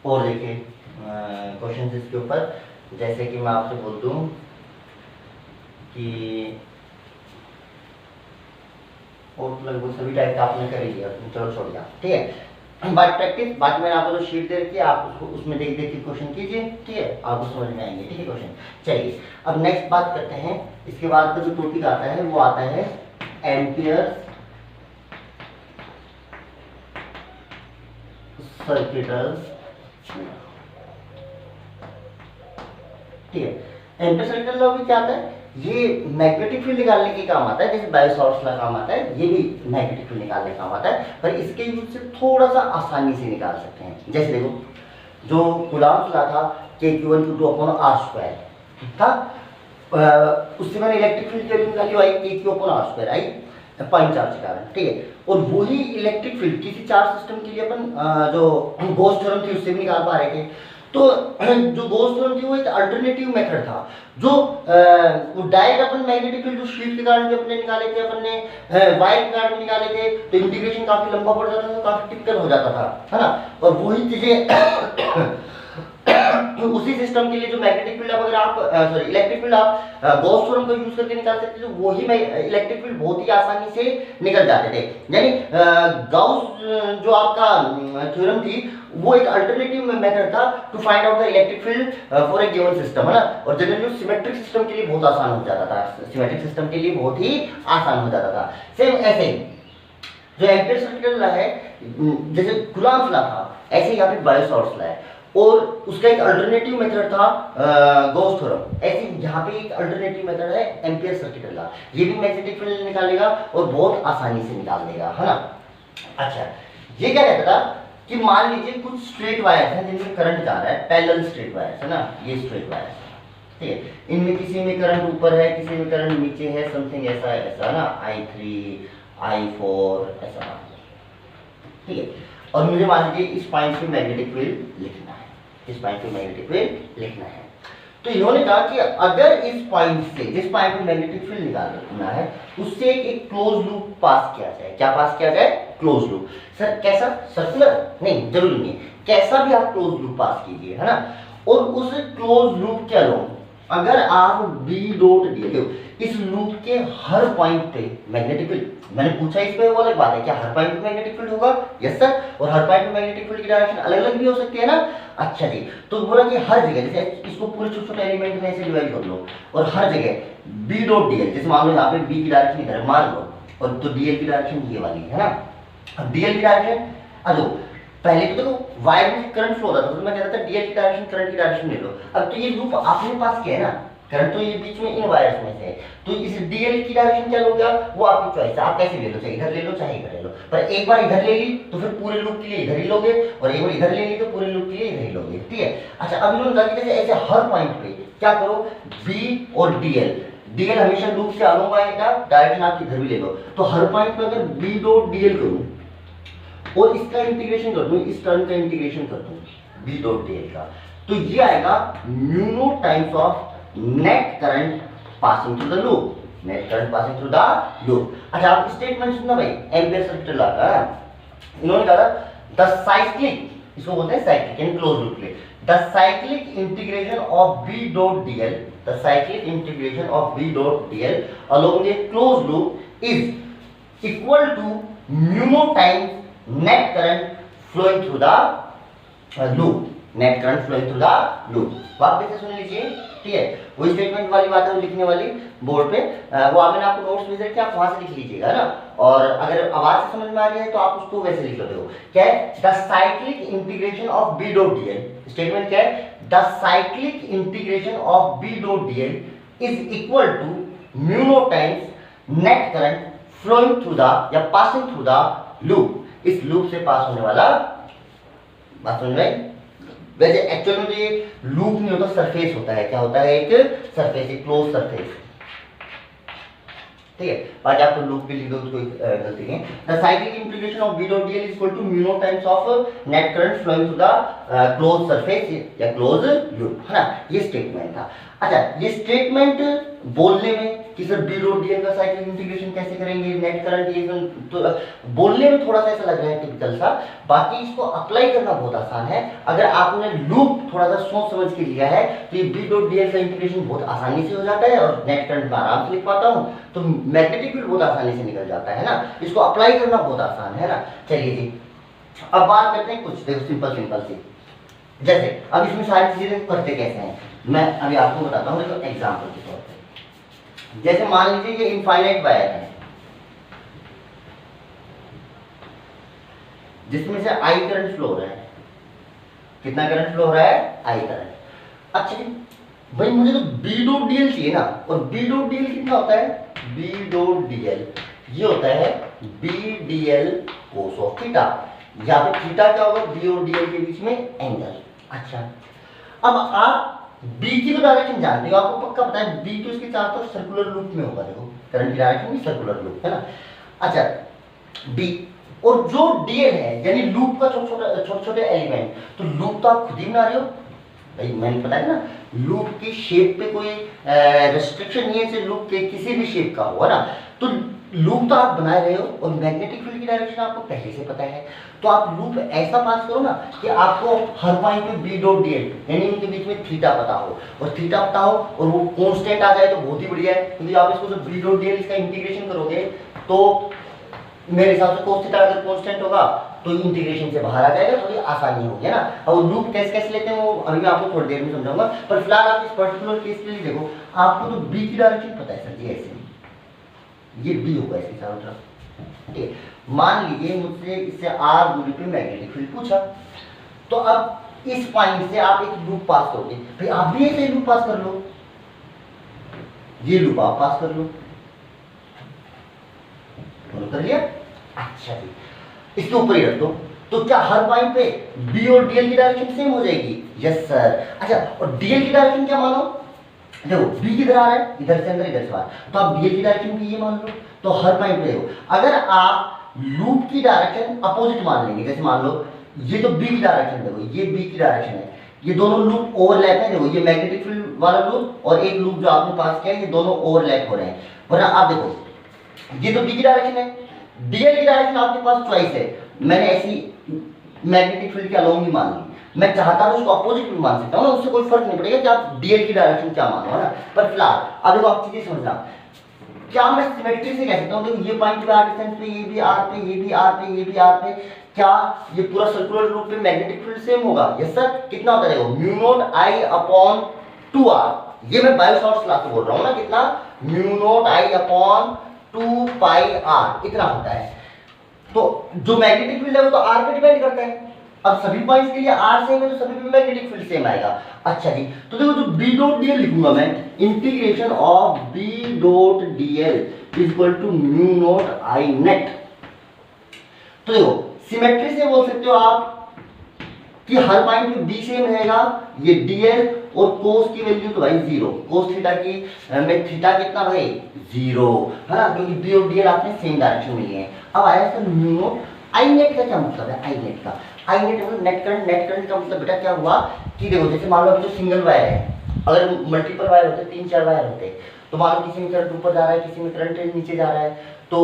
और देखिए क्वेश्चन इसके ऊपर, जैसे कि मैं आपसे बोल दूं कि और लगभग सभी टाइप का आपने कर लिया, चलो छोड़ दिया, ठीक है। बात प्रैक्टिस, बाकी मैंने आपको जो शीट दे रखी है आप उसको उसमें देख देख के क्वेश्चन कीजिए, ठीक है, आपको समझ में आएंगे, ठीक है क्वेश्चन। चलिए अब नेक्स्ट बात करते हैं, इसके बाद का जो टॉपिक आता है वो आता है एम्पियर सर्किटल, ठीक है। एम्पियर सर्किटल लॉ भी क्या आता है? ये मैग्नेटिक फील्ड निकालने के काम आता है, जैसे बायो-सॉर्ट्स का काम आता है, ये भी मैग्नेटिक फील्ड निकालने का काम आता है, पर इसके यूज से थोड़ा सा आसानी से निकाल सकते हैं। जैसे देखो जो कूलॉम्स लॉ था K=2/r² था, उससे मैंने इलेक्ट्रिक फील्ड की वैल्यू निकाली, आई K=r², आई पॉइंट चार्ज के कारण, ठीक है। और वही इलेक्ट्रिक फील्ड किसी चार्ज सिस्टम के लिए अपन जो गॉस थ्योरम थी उससे भी निकाल पा रहे थे। तो जो गॉस थ्योरम थी वो एक अल्टरनेटिव मेथड था, जो वो डायरेक्ट अपन मैग्नेटिक फील्ड जो शीट के कारण भी अपने निकाले थे, अपन ने वायर के कारण भी निकाले थे, तो इंटीग्रेशन काफी लंबा पड़ जाता था, काफी टिपिकल हो जाता था, है ना। और वही चीजें उसी सिस्टम के लिए जो मैग्नेटिक फील्ड अगर आप सॉरी इलेक्ट्रिक फील्ड आप गॉस थ्योरम का यूज करके निकाल सकते थे, तो वही इलेक्ट्रिक फील्ड बहुत ही आसानी से निकल जाते थे। यानी गॉस जो आपका थ्योरम थी वो एक अल्टरनेटिव मेथड था to find out the electric field for a given system, है ना। और जनरली सिमेट्रिक सिस्टम के लिए बहुत आसान हो जाता था, सिमेट्रिक सिस्टम के लिए बहुत ही आसान हो जाता था। सेम ऐसे जो एम्पियर सर्किटल लॉ है, जैसे कूलॉम्स लॉ था, ऐसे यहाँ पे बायो-सॉर्ट्स लॉ है, और उसका एक अल्टरनेटिव मेथड था गॉस थ्योरम। ऐसे यहाँ पे एक अल्टरनेटिव मेथड है एम्पियर सर्किटल लॉ, ये भी मैग्नेटिक फील्ड निकालेगा और बहुत आसानी से निकाल देगा, है ना। अच्छा ये क्या कहता था कि मान लीजिए कुछ स्ट्रेट वायर्स हैं जिनमें करंट जा रहा है, पैरेलल स्ट्रेट वायर्स, है ना, ये स्ट्रेट वायर्स, ठीक है। इनमें किसी में करंट ऊपर है, किसी में करंट नीचे है, समथिंग ऐसा ऐसा ना, I3 I4 ऐसा, ठीक है। और मुझे मान लीजिए इस पॉइंट पे मैग्नेटिक फील्ड लिखना है, इस पॉइंट पे मैग्नेटिक फील्ड लिखना है, तो इन्होंने कहा कि अगर इस पॉइंट से, जिस पॉइंट में मैग्नेटिक फील्ड निकालना है, उससे एक क्लोज लूप पास किया जाए। क्या पास किया जाए? Close loop. सर कैसा? सर्कुलर नहीं, जरूरी नहीं, कैसा भी आप क्लोज लूप पास कीजिए, है ना। और उस क्लोज लूप के अलोंग अगर आप बी डॉट डी, इस लूप के हर पॉइंट पे मैग्नेटिक फील्ड, मैंने पूछा इस पे वो अलग बात है, क्या हर पॉइंट पे मैग्नेटिक फील्ड होगा? Yes sir. और हर पॉइंट पे मैग्नेटिक फील्ड की डायरेक्शन अलग अलग भी हो सकती है ना। अच्छा जी, तो बोला कि हर जगह, जैसे इसको पूरे छोटे छोटे एलिमेंट में ऐसे डिवाइड कर लो, और हर जगह बी डॉट डीएल, जैसे मान लो यहाँ पे बी की डायरेक्शन इधर मान लो, और तो डीएल की डायरेक्शन ये वाली है ना। अब डीएल की डायरेक्शन, अरे पहले तो देखो वायर में करंट फ्लो होता था, तो मैं कहता था डीएल की डायरेक्शन करंट की डायरेक्शन ले लो। अब तो ये लूप आपने पास किया है ना, करंट तो ये बीच में इन वायर्स में से है, तो इस डीएल की डायरेक्शन क्या लोगे आप? वो आपकी चॉइस है, आप कैसे ले लो, चाहे इधर ले लो चाहे इधर ले लो। पर एक बार इधर ले ली तो फिर पूरे लूप के लिए इधर ही लोगे, और एक बार इधर ले ली तो पूरे लूप के लिए इधर ही लोगे, ठीक है। अच्छा, अब इन्होंने कहा कि जैसे ऐसे हर पॉइंट पे क्या करो, बी और डीएल, डीएल हमेशा लूप से आलोंग आएगा, डायरेक्शन आप इधर भी ले लो, तो हर पॉइंट पे अगर बी डॉट डीएल करूं और इसका इंटीग्रेशन कर दूं, इस टर्म का इंटीग्रेशन कर दूं बी डॉट डीएल का, तो ये आएगा mu naught times of net current passing through the loop, net current passing through the loop. अच्छा, आप स्टेटमेंट सुनना भाई, एम्पियर सर्किट लॉ का। इन्होंने कहा द साइक्लिक, इसको बोलते हैं साइक्लिक यानी क्लोज लूप के लिए, the cyclic integration of B dot dl, the cyclic integration of B dot dl along a close loop is equal to mu naught times net current flowing through the loop, net current flowing through the loop। वापस से सुन लीजिए, ठीक है। वो स्टेटमेंट वाली बात है वो लिखने वाली बोर्ड पे, वो मैंने आपको नोट्स भेज रखे, आप वहां से लिख लीजिएगा ना। और अगर आवाज से समझ में आ रही है तो आप उसको वैसे लिख लो। क्या है? The cyclic integration of B dot dl, statement क्या है? The cyclic integration of B dot dl is equal to mu naught times net current flowing through the या पासिंग थ्रू द लूप, इस लूप से पास होने वाला, बात समझ में? वैसे एक्चुअल में तो ये लूप नहीं होता, सरफेस होता है। क्या होता है? एक सरफेस, एक क्लोज सरफेस, ठीक है। आज आपको लूप भी लिख दो तो कोई गलती नहीं। The cyclic integration of B dot dl is equal to mu naught times of net current flowing through the close surface या क्लोज लूप, है ना। ये स्टेटमेंट था। अच्छा, ये स्टेटमेंट बोलने में कि सर बी डॉट डीएल का साइक्लिक इंटीग्रेशन कैसे करेंगे, नेट करंट, ये तो बोलने में थोड़ा सा ऐसा लग रहा है टिपिकल सा, बाकी इसको अप्लाई करना बहुत आसान है। अगर आपने लूप थोड़ा सा सोच समझ के लिया है तो ये बी डॉट डीएल का इंटीग्रेशन बहुत आसानी से हो जाता है, और नेट करंट में आराम से लिख पाता हूँ, तो मैग्नेटिक फील्ड बहुत आसानी से निकल जाता है ना। इसको अप्लाई करना बहुत आसान है ना। चलिए जी, अब बात करते हैं कुछ, देखो सिंपल सिंपल सी, जैसे अब इसमें सारी चीजें करते कैसे हैं मैं अभी आपको बताता हूँ। देखो एग्जाम्पल के तौर पे, जैसे मान लीजिए ये इनफाइनाइट वायर है जिसमें से आई करंट फ्लो हो रहा है। कितना करंट फ्लो हो रहा है? I current. अच्छा जी भाई, मुझे तो बी डॉट डीएल चाहिए ना, और बी डॉट डीएल कितना होता है? बी डॉट डीएल ये होता है B dl cos of theta. यहाँ पे थीटा क्या होगा? बी और डीएल के बीच में एंगल। अच्छा, अब आप बी की तो डायरेक्शन जानते हो, आपको पक्का पता है बी तो इसके चारों तरफ सर्कुलर लूप में होगा। देखो करंट की डायरेक्शन भी सर्कुलर लूप है ना। अच्छा, बी और जो डीएल है यानी लूप का छोटे छोटे एलिमेंट, तो लूप तो आप खुद ही बना रहे हो भाई, मैंने बताया ना, लूप की शेप पे कोई रेस्ट्रिक्शन नहीं है, लूप के किसी भी शेप का होगा ना, तो लूप तो आप बना रहे हो, और मैग्नेटिक फील्ड की डायरेक्शन आपको पहले से पता है, तो आप लूप ऐसा पास करो ना कि आपको हर पॉइंट पे बी डॉट डीएल यानी उनके बीच में थीटा पता हो, और थीटा पता हो और वो कांस्टेंट आ जाए तो बहुत ही बढ़िया है, क्योंकि आप इसको जब बी डॉट डीएल इसका इंटीग्रेशन करोगे तो मेरे हिसाब से cos थीटा अगर कांस्टेंट होगा तो इंटीग्रेशन से बाहर आ जाएगा, थोड़ी आसानी होगी, है ना। अब लूप कैसे कैसे लेते हैं वो अभी मैं आपको थोड़ी देर में समझाऊंगा, पर फिलहाल आप इस पर्टिकुलर केस के लिए देखो, आपको तो बी की डायरेक्शन पता है सर जी, ऐसे ये बी होगा इसके चारों तरफ, ठीक है। मान लीजिए मुझसे इससे आर दूरी पे मैग्नेटिक फील्ड पूछा, तो अब इस पॉइंट से आप एक लूप पास करोगे, भाई आप भी ऐसे लूप पास कर लो, ये लूप आप पास कर लो, कर लिया। अच्छा जी, इसके ऊपर ही रख दो, तो क्या हर पॉइंट पे बी और डीएल की डायरेक्शन सेम हो जाएगी? Yes sir. अच्छा, और डीएल की डायरेक्शन क्या मानो? देखो बी किधर आ रहा है? इधर से अंदर, इधर से बाहर, तो आप डीएल की डायरेक्शन भी ये मान लो, तो हर पॉइंट पे देखो, अगर आप लूप की डायरेक्शन अपोजिट मान लेंगे, जैसे मान लो ये तो बी की डायरेक्शन, देखो ये बी की डायरेक्शन है, ये दोनों लूप ओवरलैप है। देखो ये मैग्नेटिक फील्ड वाला लूप और एक लूप जो आपने पास किया है, ये दोनों ओवरलैप हो रहे हैं। वरना आप देखो ये तो बी की डायरेक्शन है, डीएल की डायरेक्शन आपके पास चॉइस है। मैंने ऐसी मैग्नेटिक फील्ड के अलोंग ही मान ली, मैं चाहता हूं उसको अपोजिट भी मान सकता हूं ना, उससे कोई फर्क नहीं पड़ेगा कि आप डीएल की डायरेक्शन क्या मानो, है ना। पर फिलहाल अब देखो आप चीजें समझना, क्या मैं सिमेट्री से कह सकता हूं देखो ये पॉइंट पे आर डिस्टेंस पे, ये भी आर पे, ये भी आर पे, ये भी आर पे, क्या ये पूरा सर्कुलर लूप पे मैग्नेटिक फील्ड सेम होगा? Yes sir. कितना होता है देखो mu naught I upon 2r, ये मैं बायोसॉर्ट्स ला के बोल रहा हूं ना, कितना mu naught I upon 2 pi R इतना होता है। तो जो मैग्नेटिक फील्ड है वो तो आर पे डिपेंड करता है। अब सभी पॉइंट्स के लिए आर सेम है तो सभी पे मैग्नेटिक फील्ड सेम आएगा। अच्छा जी, तो देखो जो बी डॉट डीएल लिखूंगा मैं, integration of B dot dl is equal to mu naught I net. तो देखो सिमेट्री से बोल सकते हो आप कि हर पॉइंट पे बी सेम रहेगा, ये डीएल और कोस की वैल्यू तो भाई 0, कोस थीटा की में थीटा कितना भाई 0, है ना, क्योंकि बी और डीएल आपने सेम डायरेक्शन में लिए हैं। अब आया sir mu naught I net का क्या मतलब है? आई नेट का, आई नेट मतलब नेट करंट का मतलब बेटा क्या हुआ कि देखो जैसे मान लो अभी जो सिंगल वायर है, अगर मल्टीपल वायर होते 3-4 वायर होते, तो मान लो किसी में करंट ऊपर जा रहा है, किसी में करंट नीचे जा रहा है, तो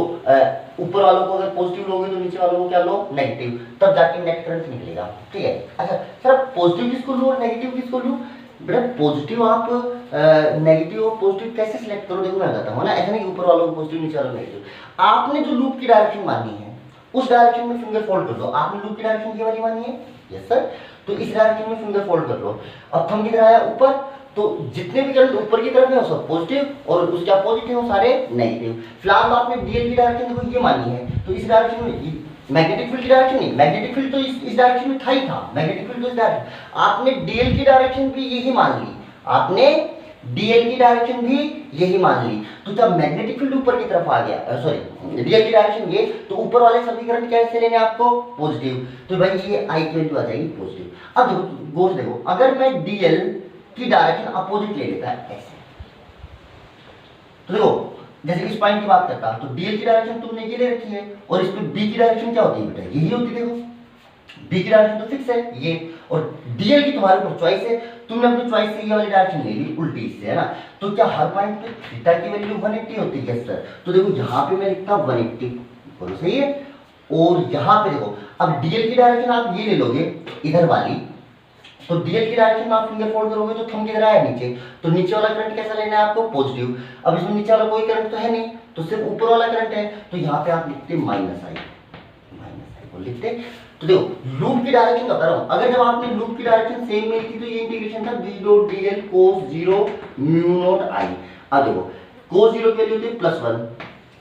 ऊपर वालों को अगर पॉजिटिव लोगे तो नीचे वालों को क्या लो नेगेटिव, तब जाके नेट करंट निकलेगा। ठीक है। अच्छा सर पॉजिटिव किसको लूं और नेगेटिव किसको लूं? बेटा पॉजिटिव आप नेगेटिव और पॉजिटिव कैसे सिलेक्ट करो, देखो मैं बताता हूं ना, ऐसा नहीं कि ऊपर वालों को पॉजिटिव नीचे वालों को नेगेटिव। आपने जो लूप की डायरेक्शन मानी है उस डायरेक्शन में फिंगर फोल्ड कर दो। आपने लूप की डायरेक्शन ये वाली मानी है, यस सर, तो इस डायरेक्शन में फिंगर फोल्ड कर लो। अब थंब किधर आया? ऊपर, तो जितने भी करंट ऊपर की तरफ है वो सब पॉजिटिव और उसके अपोजिट है वो सारे नेगेटिव। फिलहाल तो आपने डीएल की डायरेक्शन देखो ये मानी है, तो इस डायरेक्शन में मैग्नेटिक फील्ड की डायरेक्शन नहीं, मैग्नेटिक फील्ड तो इस डायरेक्शन में था ही था, मैग्नेटिक फील्ड तो इस डायरेक्शन, आपने डीएल की डायरेक्शन भी यही मान ली, आपने डीएल की डायरेक्शन भी यही मान ली। तो जब मैग्नेटिक फील्ड ऊपर की तरफ आ गया, सॉरी डीएल की डायरेक्शन ये, तो ऊपर वाले सभी करंट कैसे लेने आपको पॉजिटिव, तो भाई ये आई की वैल्यू आ जाएगी पॉजिटिव। अब देखो गौर से देखो, अगर मैं डीएल की डायरेक्शन अपोजिट ले लेता है ऐसे, तो देखो जैसे इस पॉइंट की बात करता तो डीएल की डायरेक्शन तुमने ये ले रखी है और इस पे बी की डायरेक्शन क्या होती है बेटा, यही होती है। देखो बी की डायरेक्शन तो फिक्स है ये, और डीएल की तुम्हारे ऊपर चॉइस है, तुमने अपनी चॉइस से ये वाली डायरेक्शन ले ली उल्टी इससे, है ना। तो क्या हर पॉइंट पे थीटा की वैल्यू 180 होती है? Yes sir. तो देखो यहाँ पे मैं लिखता 180, बोलो सही है। और यहाँ पे देखो अब डीएल की डायरेक्शन आप ये ले लोगे इधर वाली, तो डीएल की डायरेक्शन में आप फिंगर फोल्ड करोगे तो थंब किधर आया? नीचे, तो नीचे वाला करंट कैसा लेना है आपको? पॉजिटिव। अब इसमें नीचे वाला कोई करंट तो है नहीं, तो सिर्फ ऊपर वाला करंट है, तो यहाँ पे आप लिखते माइनस आई को लिखते। तो देखो लूप की डायरेक्शन बता रहा हूं, अगर जब आपने लूप की डायरेक्शन सेम में लिखी तो ये इंटीग्रेशन था बी डॉट डीएल कोस 0 म्यू नॉट आई। अब देखो कोस 0 की वैल्यू होती है +1,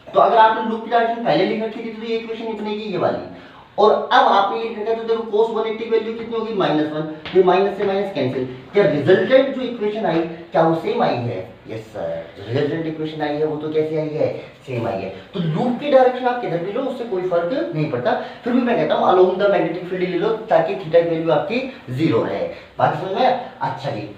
तो अगर आपने लूप की डायरेक्शन पहले लिख रखी थी तो ये इक्वेशन बनेगी ये वाली, और अब आपने ये लिखा तो देखो cos 180 की वैल्यू कितनी होगी? -1, फिर माइनस से माइनस कैंसिल, क्या रिजल्टेंट जो इक्वेशन आई क्या वो सेम आई है? यस सर, जो रिजल्टेंट इक्वेशन आई है वो तो कैसे आई है? सेम आई है। तो लूप की डायरेक्शन आप किधर भी लो उससे कोई फर्क नहीं पड़ता, फिर भी मैं कहता हूं अलोंग द मैग्नेटिक फील्ड ले लो ताकि थीटा की वैल्यू आपकी 0 रहे। बात समझ में? अच्छा जी,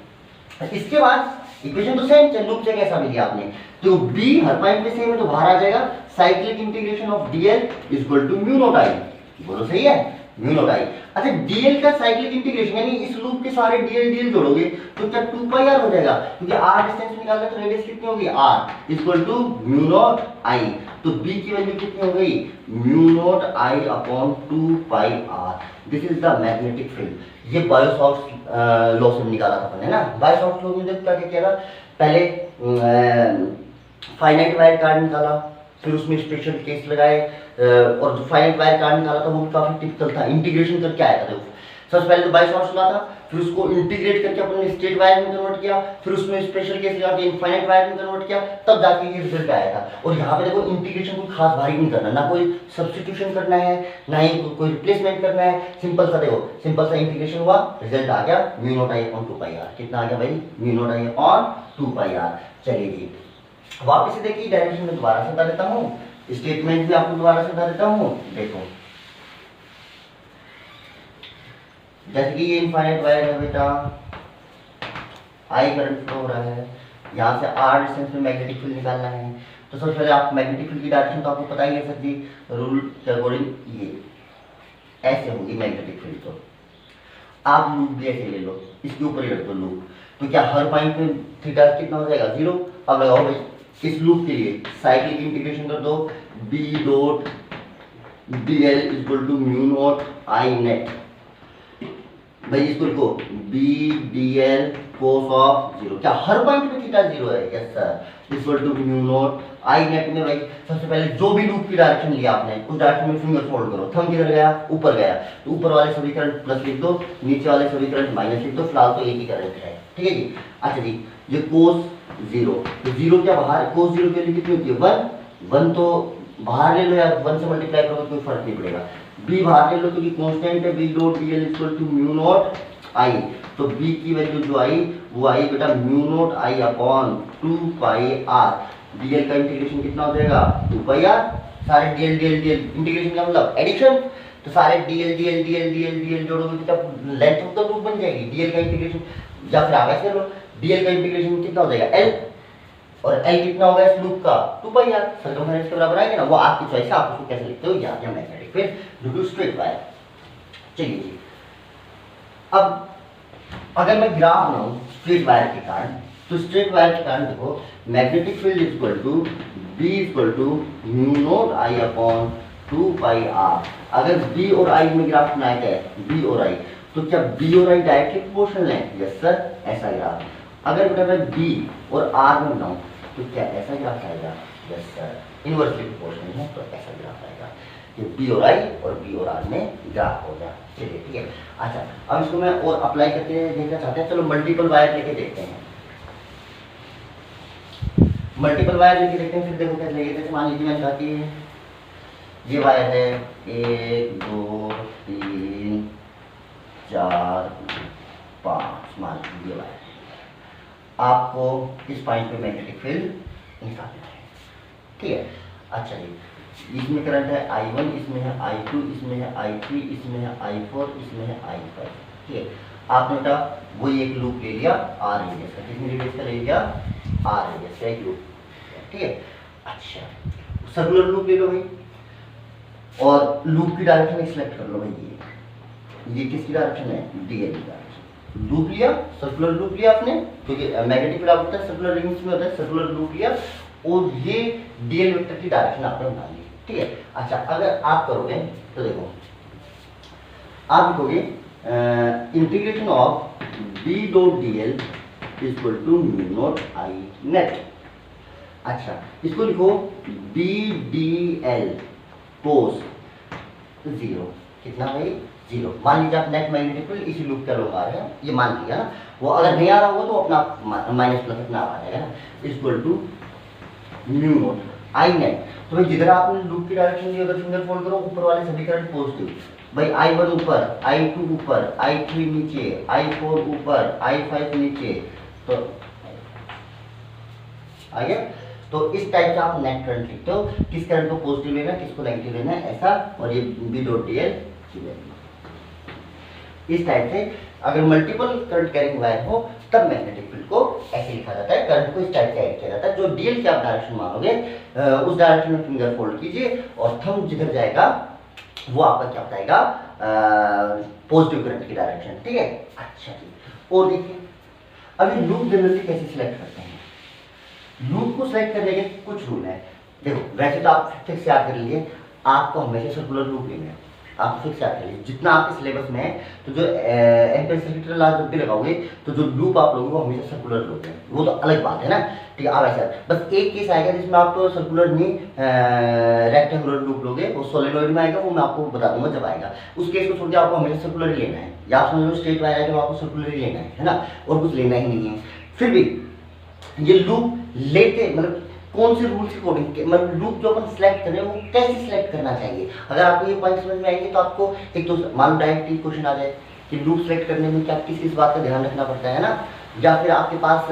इसके बाद इक्वेशन तो सेम, लूप से कैसा भी लिया आपने, तो b हर पॉइंट पे सेम है तो बाहर आ जाएगा cyclic integration of dl is equal to mu naught I, बोलो सही है, म्यू नॉट आई। अच्छा डीएल का साइक्लिक इंटीग्रेशन यानी इस लूप के सारे डीएल जोड़ोगे तो क्या 2 पाई आर हो जाएगा, क्योंकि आर डिस्टेंस निकालना है तो रेडियस कितनी होगी? r is equal to mu naught I. तो b की वैल्यू कितनी हो गई? Mu naught I upon 2 pi r। This is the magnetic field. ये बायोसॉर्ट्स लॉ से निकाला था अपन, है ना। बायोसॉर्ट्स लॉ में देखो क्या क्या किया था, पहले फाइनाइट वायर कार्ड निकाला, फिर उसमें स्पेशल केस लगाए, और जो फाइनाइट वायर कार्ड निकाला था वो भी काफी टिपिकल था, इंटीग्रेशन करके आया था। देखो सबसे पहले तो बाइसॉर्ट्स ला था, फिर उसको इंटीग्रेट करके अपन ने स्ट्रेट वायर में कन्वर्ट किया, फिर उसमें स्पेशल केस लगा के इनफाइनाइट वायर में कन्वर्ट किया, तब जाके ये रिजल्ट आया था। और यहाँ पे देखो इंटीग्रेशन कोई खास भारी नहीं करना, ना कोई सब्स्टिट्यूशन करना है, ना ही कोई रिप्लेसमेंट करना है, सिंपल सा देखो सिंपल सा इंटीग्रेशन हुआ, रिजल्ट आ गया mu naught I upon 2 pi R. कितना आ गया भाई? Mu naught I upon 2 pi R. चलिए जी वापस से देखिए डायरेक्शन में दोबारा से बता देता हूँ, स्टेटमेंट भी आपको दोबारा से बता देता हूँ। देखो जैसे कि ये इनफाइनाइट वायर है बेटा, आई करंट फ्लो हो रहा है, यहाँ से आर डिस्टेंस में मैग्नेटिक फील्ड निकालना है। तो सबसे पहले आप मैग्नेटिक फील्ड की डायरेक्शन तो आपको पता ही है सर जी, रूल के अकॉर्डिंग ये ऐसे होगी मैग्नेटिक फील्ड। तो आप लूप भी ऐसे ले लो, इसके ऊपर ही रख दो लूप, तो क्या हर पॉइंट में थीटा कितना हो जाएगा 0। अब लगाओ भाई इस लूप के लिए साइक्लिक इंटीग्रेशन कर दो, B dot D L equal to mu naught I net, भाई इसको लिखो B D L cos of 0, क्या हर पॉइंट पे थीटा 0 है, yes sir, equal to mu naught I net में। भाई सबसे पहले जो भी लूप की डायरेक्शन लिया आपने उस डायरेक्शन में फिंगर फोल्ड करो, थंब किधर गया, ऊपर गया, तो ऊपर वाले सभी करंट प्लस लिख दो, नीचे वाले सभी करंट माइनस लिख दो, फिलहाल तो एक ही करंट है, ठीक है जी। अच्छा जी, ये कोस 0, तो 0 क्या बाहर, कोस 0 की वैल्यू कितनी होती है 1, 1 तो बाहर ले लो या 1 से मल्टीप्लाई करो कोई फर्क नहीं पड़ेगा, बी बाहर ले लो क्योंकि कांस्टेंट है, B dot D L equal to mu naught I, तो बी की वैल्यू जो आई वो आई बेटा mu naught I upon 2 pi R, DL का इंटीग्रेशन कितना हो जाएगा 2 पाई आर, सारे डीएल डीएल डीएल इंटीग्रेशन का मतलब एडिशन, तो सारे DL DL DL DL DL जोड़ोगे तो लेंथ ऑफ द लूप बन जाएगी, डीएल का इंटीग्रेशन, या फिर आप ऐसे लो डीएल का इंटीग्रेशन कितना हो जाएगा एल, और एल कितना होगा इस लूप का 2 पाई आर, सर्कमफेरेंस के बराबर आएगा ना, वो आपकी चॉइस है, आप उसको कैसे लिखते हो या magnetic field due to straight wire. चलिए जी, अब अगर मैं ग्राफ बनाऊं स्ट्रेट वायर के कारण, तो स्ट्रेट वायर के कारण देखो magnetic field equal to B equal to mu naught I upon 2 pi R. अगर बी और आई में ग्राफ बनाया गया है बी और आई, तो क्या बी और आई डायरेक्टली प्रोपोर्शनल है, यस सर, ऐसा ग्राफ। अगर बेटा मैं बी और आर में बनाऊं तो क्या ऐसा ग्राफ आएगा, यस सर, इनवर्सली प्रोपोर्शनल है तो ऐसा ग्राफ आएगा, ये बी और आई और बी और आर में ग्राफ हो जाए। चलिए ठीक है। अच्छा, अब इसको मैं और अप्लाई करके देखना चाहते हैं, चलो मल्टीपल वायर लेके देखते हैं, मल्टीपल वायर लेके देखते हैं, फिर देखो कैसे लगेगा। जैसे मान लीजिए मैंने कहा कि ये वायर है 1 2 3 4 5, मान लीजिए ये वायर है, आपको इस पॉइंट पे मैग्नेटिक फील्ड निकालना है, ठीक है। अच्छा जी, इसमें करंट है I1, इसमें है I2, इसमें है I3, इसमें है I4, इसमें है I5, ठीक है। आपने बेटा वही एक लूप ले लिया R रेडियस का, कितनी रेडियस का ले लिया R रेडियस का एक लूप, ठीक है। अच्छा, सर्कुलर लूप ले लो भाई, और लूप की डायरेक्शन सिलेक्ट कर लो भाई, ये किसकी डायरेक्शन है, DL की डायरेक्शन। लूप लिया, सर्कुलर लूप लिया आपने, क्योंकि मैग्नेटिक फील्ड होता है सर्कुलर रिंग्स में होता है, सर्कुलर लूप लिया और ये DL वेक्टर की डायरेक्शन आपने बना ली, ठीक है। अच्छा, अगर आप करोगे तो देखो आप लिखोगे integration of B dot D L equal to mu naught I net. अच्छा, इसको लिखो बी डी एल कोस 0, कितना भाई 0। मान लीजिए आप नेट मैग्नेटिक फील्ड इसी लूप का लोग आ रहे हैं, ये मान लिया ना, वो अगर नहीं आ रहा होगा तो अपना माइनस प्लस अपना आ जाएगा ना, equal to mu naught I net. तो भाई जिधर आपने लूप की डायरेक्शन दी उधर फिंगर फोल्ड करो, ऊपर वाले सभी करंट पॉजिटिव, भाई I1 ऊपर, I2 ऊपर, I3 नीचे, I4 ऊपर, I5 नीचे, तो आ गया। तो इस टाइप का आप नेट करंट लिखते हो, किस करंट को पॉजिटिव लेना है किसको नेगेटिव लेना है, ऐसा। और ये बी डॉट डी एल इस टाइप से अगर मल्टीपल करंट कैरिंग वायर हो तब मैग्नेटिक फील्ड को ऐसे लिखा जाता है, करंट को इस टाइप से ऐड किया जाता है। जो डीएल की आप डायरेक्शन मानोगे उस डायरेक्शन में फिंगर फोल्ड कीजिए और थंब जिधर जाएगा वो आपका क्या बताएगा, पॉजिटिव करंट की डायरेक्शन, ठीक है। अच्छा जी, और देखिए अभी लूप जनरली कैसे सिलेक्ट करते हैं, लूप को सिलेक्ट करने के कुछ रूल है। देखो वैसे तो आप फिक्स याद कर लीजिए, आपको हमेशा सर्कुलर लूप लेना है, आप फिक्स याद कर लीजिए जितना आपके सिलेबस में है। तो जो एम्पियर सर्किट लॉ जब भी लगाओगे तो जो लूप आप लोगे वो हमेशा सर्कुलर लोगे, वो तो अलग बात है ना, ठीक है। आप ऐसा बस एक केस आएगा जिसमें आप सर्कुलर नहीं रेक्टेंगुलर लूप लोगे, वो सोलेनॉइड में आएगा, वो मैं आपको बता दूंगा जब आएगा। उस केस को छोड़ के आपको हमेशा सर्कुलर ही लेना है, या आप समझ लो स्ट्रेट वायर है तो आपको सर्कुलर ही लेना है ना, और कुछ लेना ही नहीं है। फिर भी ये लूप लेते मतलब कौन से रूल्स के अकॉर्डिंग, मतलब लूप जो अपन सिलेक्ट कर रहे हैं वो कैसे सिलेक्ट करना चाहिए। अगर आपको ये पॉइंट समझ में आएंगे तो आपको एक तो मान लो डायरेक्टली क्वेश्चन आ जाए कि लूप सिलेक्ट करने में क्या किस बात का ध्यान रखना पड़ता है ना, या फिर आपके पास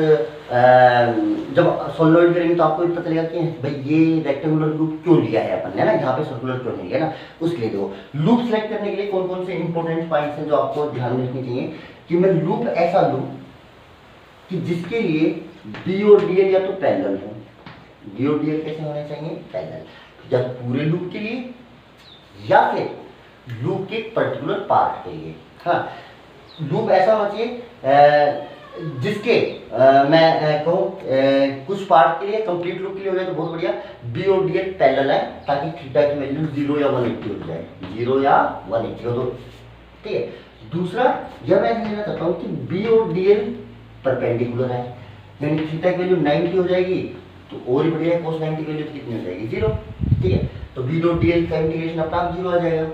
जब सोलेनॉइड करेंगे तो आपको पता चलेगा कि भाई ये रेक्टेंगुलर लूप क्यों लिया है अपन ने ना, यहाँ पे सर्कुलर क्यों नहीं लिया ना, उसके लिए देखो लूप सिलेक्ट करने के लिए कौन कौन से इंपॉर्टेंट पॉइंट्स हैं जो आपको ध्यान में रखने चाहिए कि मैं लूप ऐसा लूँ कि जिसके लिए बी और डी एल या तो पैरेलल हो, बी और डी एल कैसे होने चाहिए पैरेलल, या पूरे लूप के लिए या फिर लूप के पर्टिकुलर पार्ट के लिए। हाँ, लूप ऐसा होना चाहिए जिसके मैं कहूँ कुछ पार्ट के लिए कंप्लीट लूप के लिए हो जाए तो बहुत बढ़िया, बी और डी एल पैरेलल है, ताकि थीटा की वैल्यू 0 या 180 हो जाए, 0 या 180 हो तो ठीक है। दूसरा यह मैं लेना चाहता हूँ कि बी और डी एल परपेंडिकुलर है, यानी थीटा की वैल्यू 90 हो जाएगी तो और ही बढ़िया, cos 90 की वैल्यू कितनी हो जाएगी 0, ठीक है। तो बी और डी एल का इंटीग्रेशन अपना आप 0 आ जाएगा।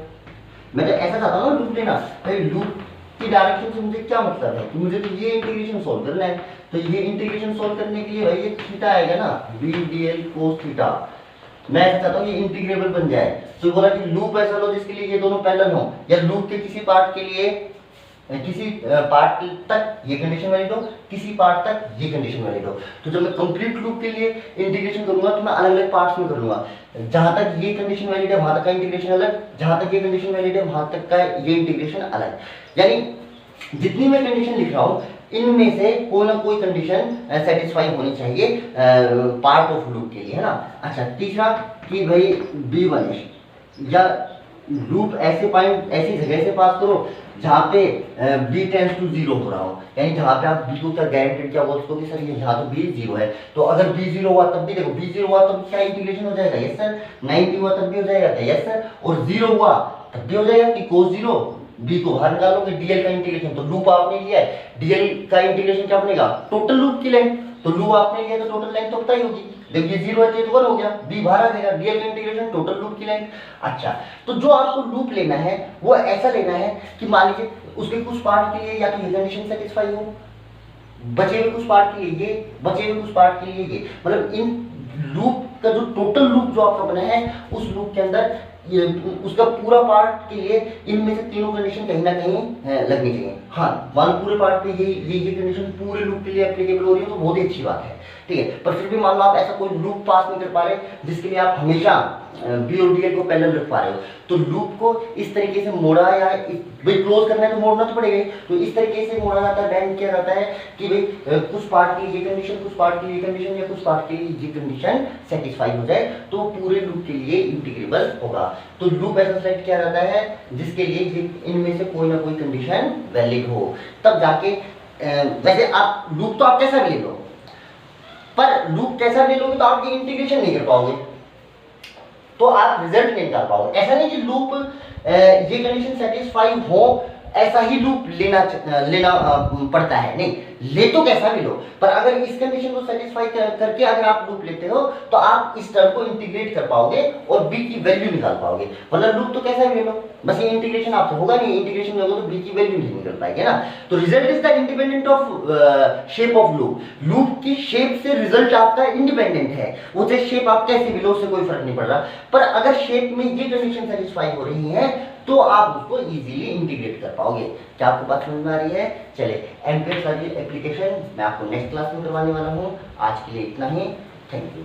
मैं तो ऐसा चाहता हूँ लूप लेना, भाई लूप की डायरेक्शन से मुझे क्या मतलब है कि मुझे तो ये इंटीग्रेशन सॉल्व करना है, तो ये इंटीग्रेशन सॉल्व करने के लिए भाई ये थीटा आएगा ना, B D L cos theta, मैं ऐसा चाहता हूँ ये इंटीग्रेबल बन जाए। तो बोला कि लूप ऐसा लो जिसके लिए ये दोनों पैरेलल हो, या लूप के किसी पार्ट के लिए किसी पार्ट तक ये कंडीशन वैलिड हो, किसी पार्ट तक ये कंडीशन वैलिड हो। तो जब मैं कंप्लीट लूप के लिए इंटीग्रेशन करूंगा तो मैं अलग अलग पार्ट्स में कर लूंगा, जहां तक ये कंडीशन वैलिड है वहां तक का इंटीग्रेशन अलग, जहां तक ये कंडीशन वैलिड है वहां तक का ये इंटीग्रेशन अलग। यानी जितनी मैं कंडीशन लिख रहा हूं इनमें से कोई ना कोई कंडीशन सेटिस्फाई होनी चाहिए पार्ट ऑफ लूप के लिए, है ना। अच्छा, तीसरा कि भाई B1 या लूप ऐसे पॉइंट ऐसी जगह से पास करो जहाँ पे b टेंस टू 0 हो रहा हो, यानी जहाँ पे आप b को क्या गारंटेड क्या बोल सकोगे सर ये यहाँ तो b 0 है, तो अगर b 0 हुआ तब भी देखो b 0 हुआ तब क्या इंटीग्रेशन हो जाएगा, यस सर। 90 हुआ तब भी हो जाएगा, यस सर। और 0 हुआ तब भी हो जाएगा कि cos 0, b को बाहर निकालोगे dl का इंटीग्रेशन, तो लूप आपने लिया है, dl का इंटीग्रेशन क्या बनेगा, टोटल लूप की लेंथ, तो लूप आपने लिया तो टोटल लेंथ तो पता ही होगी, देखिए 0 है तो 1 हो गया, b बाहर आ जाएगा, dl का इंटीग्रेशन टोटल लूप की लेंथ। अच्छा, तो जो आपको लूप लेना है वो ऐसा लेना है कि मान लीजिए उसके कुछ पार्ट के लिए या तो ये कंडीशन सेटिस्फाई हो, बचे हुए कुछ पार्ट के लिए ये, बचे हुए कुछ पार्ट के लिए ये, मतलब इन लूप का जो टोटल लूप जो आपका बना है उस लूप के अंदर ये उसका पूरा पार्ट के लिए इनमें से तीनों कंडीशन कहीं ना कहीं लगनी चाहिए। हाँ, मान पूरे पार्ट पे ये कंडीशन पूरे लूप के लिए एप्लीकेबल हो रही है तो बहुत ही अच्छी बात है, ठीक है। पर फिर भी मान लो आप ऐसा कोई लूप पास नहीं कर पा रहे जिसके लिए आप हमेशा बी और डी एल को पैरेलल रख पा रहे हो, तो लूप को इस तरीके से मोड़ा या भाई क्लोज करना है तो मोड़ना तो पड़ेगा, तो इस तरीके से मोड़ा जाता है, बैंड किया जाता है कि भाई कुछ पार्ट की ये कंडीशन, कुछ पार्ट की ये कंडीशन या कुछ पार्ट की ये कंडीशन सेटिस्फाई हो जाए तो पूरे लूप के लिए इंटीग्रेबल होगा। तो लूप ऐसा सेलेक्ट किया जाता है जिसके लिए इनमें से कोई ना कोई कंडीशन वैलिड हो, तब जाके वैसे आप लूप तो आप कैसा भी ले लो, पर लूप कैसा ले लोगे तो आप ये इंटीग्रेशन नहीं कर पाओगे, तो आप रिजल्ट नहीं निकाल पाओगे। ऐसा नहीं कि लूप ये कंडीशन सेटिस्फाई हो ऐसा ही लूप लेना पड़ता है, नहीं, ले तो कैसा भी लो, पर अगर इस कंडीशन को सेटिस्फाई करके अगर आप लूप लेते हो तो आप इस टर्म को इंटीग्रेट कर पाओगे और b की वैल्यू निकाल पाओगे, वरना लूप तो कैसा भी ले लो, बस ये इंटीग्रेशन आपसे होगा नहीं, इंटीग्रेशन में होगा तो b की वैल्यू नहीं निकल पाएगी ना। तो result is the independent of shape of loop, loop की शेप से रिजल्ट आपका इंडिपेंडेंट है, वो चाहे शेप आप कैसे भी लो उससे कोई फर्क नहीं पड़ रहा, पर अगर शेप में ये कंडीशन सेटिस्फाई हो रही है तो आप उसको इजीली इंटीग्रेट कर पाओगे। क्या आपको बात समझ में आ रही है? चले, एम्पियर का एप्लीकेशन मैं आपको नेक्स्ट क्लास में करवाने वाला हूँ। आज के लिए इतना ही, थैंक यू।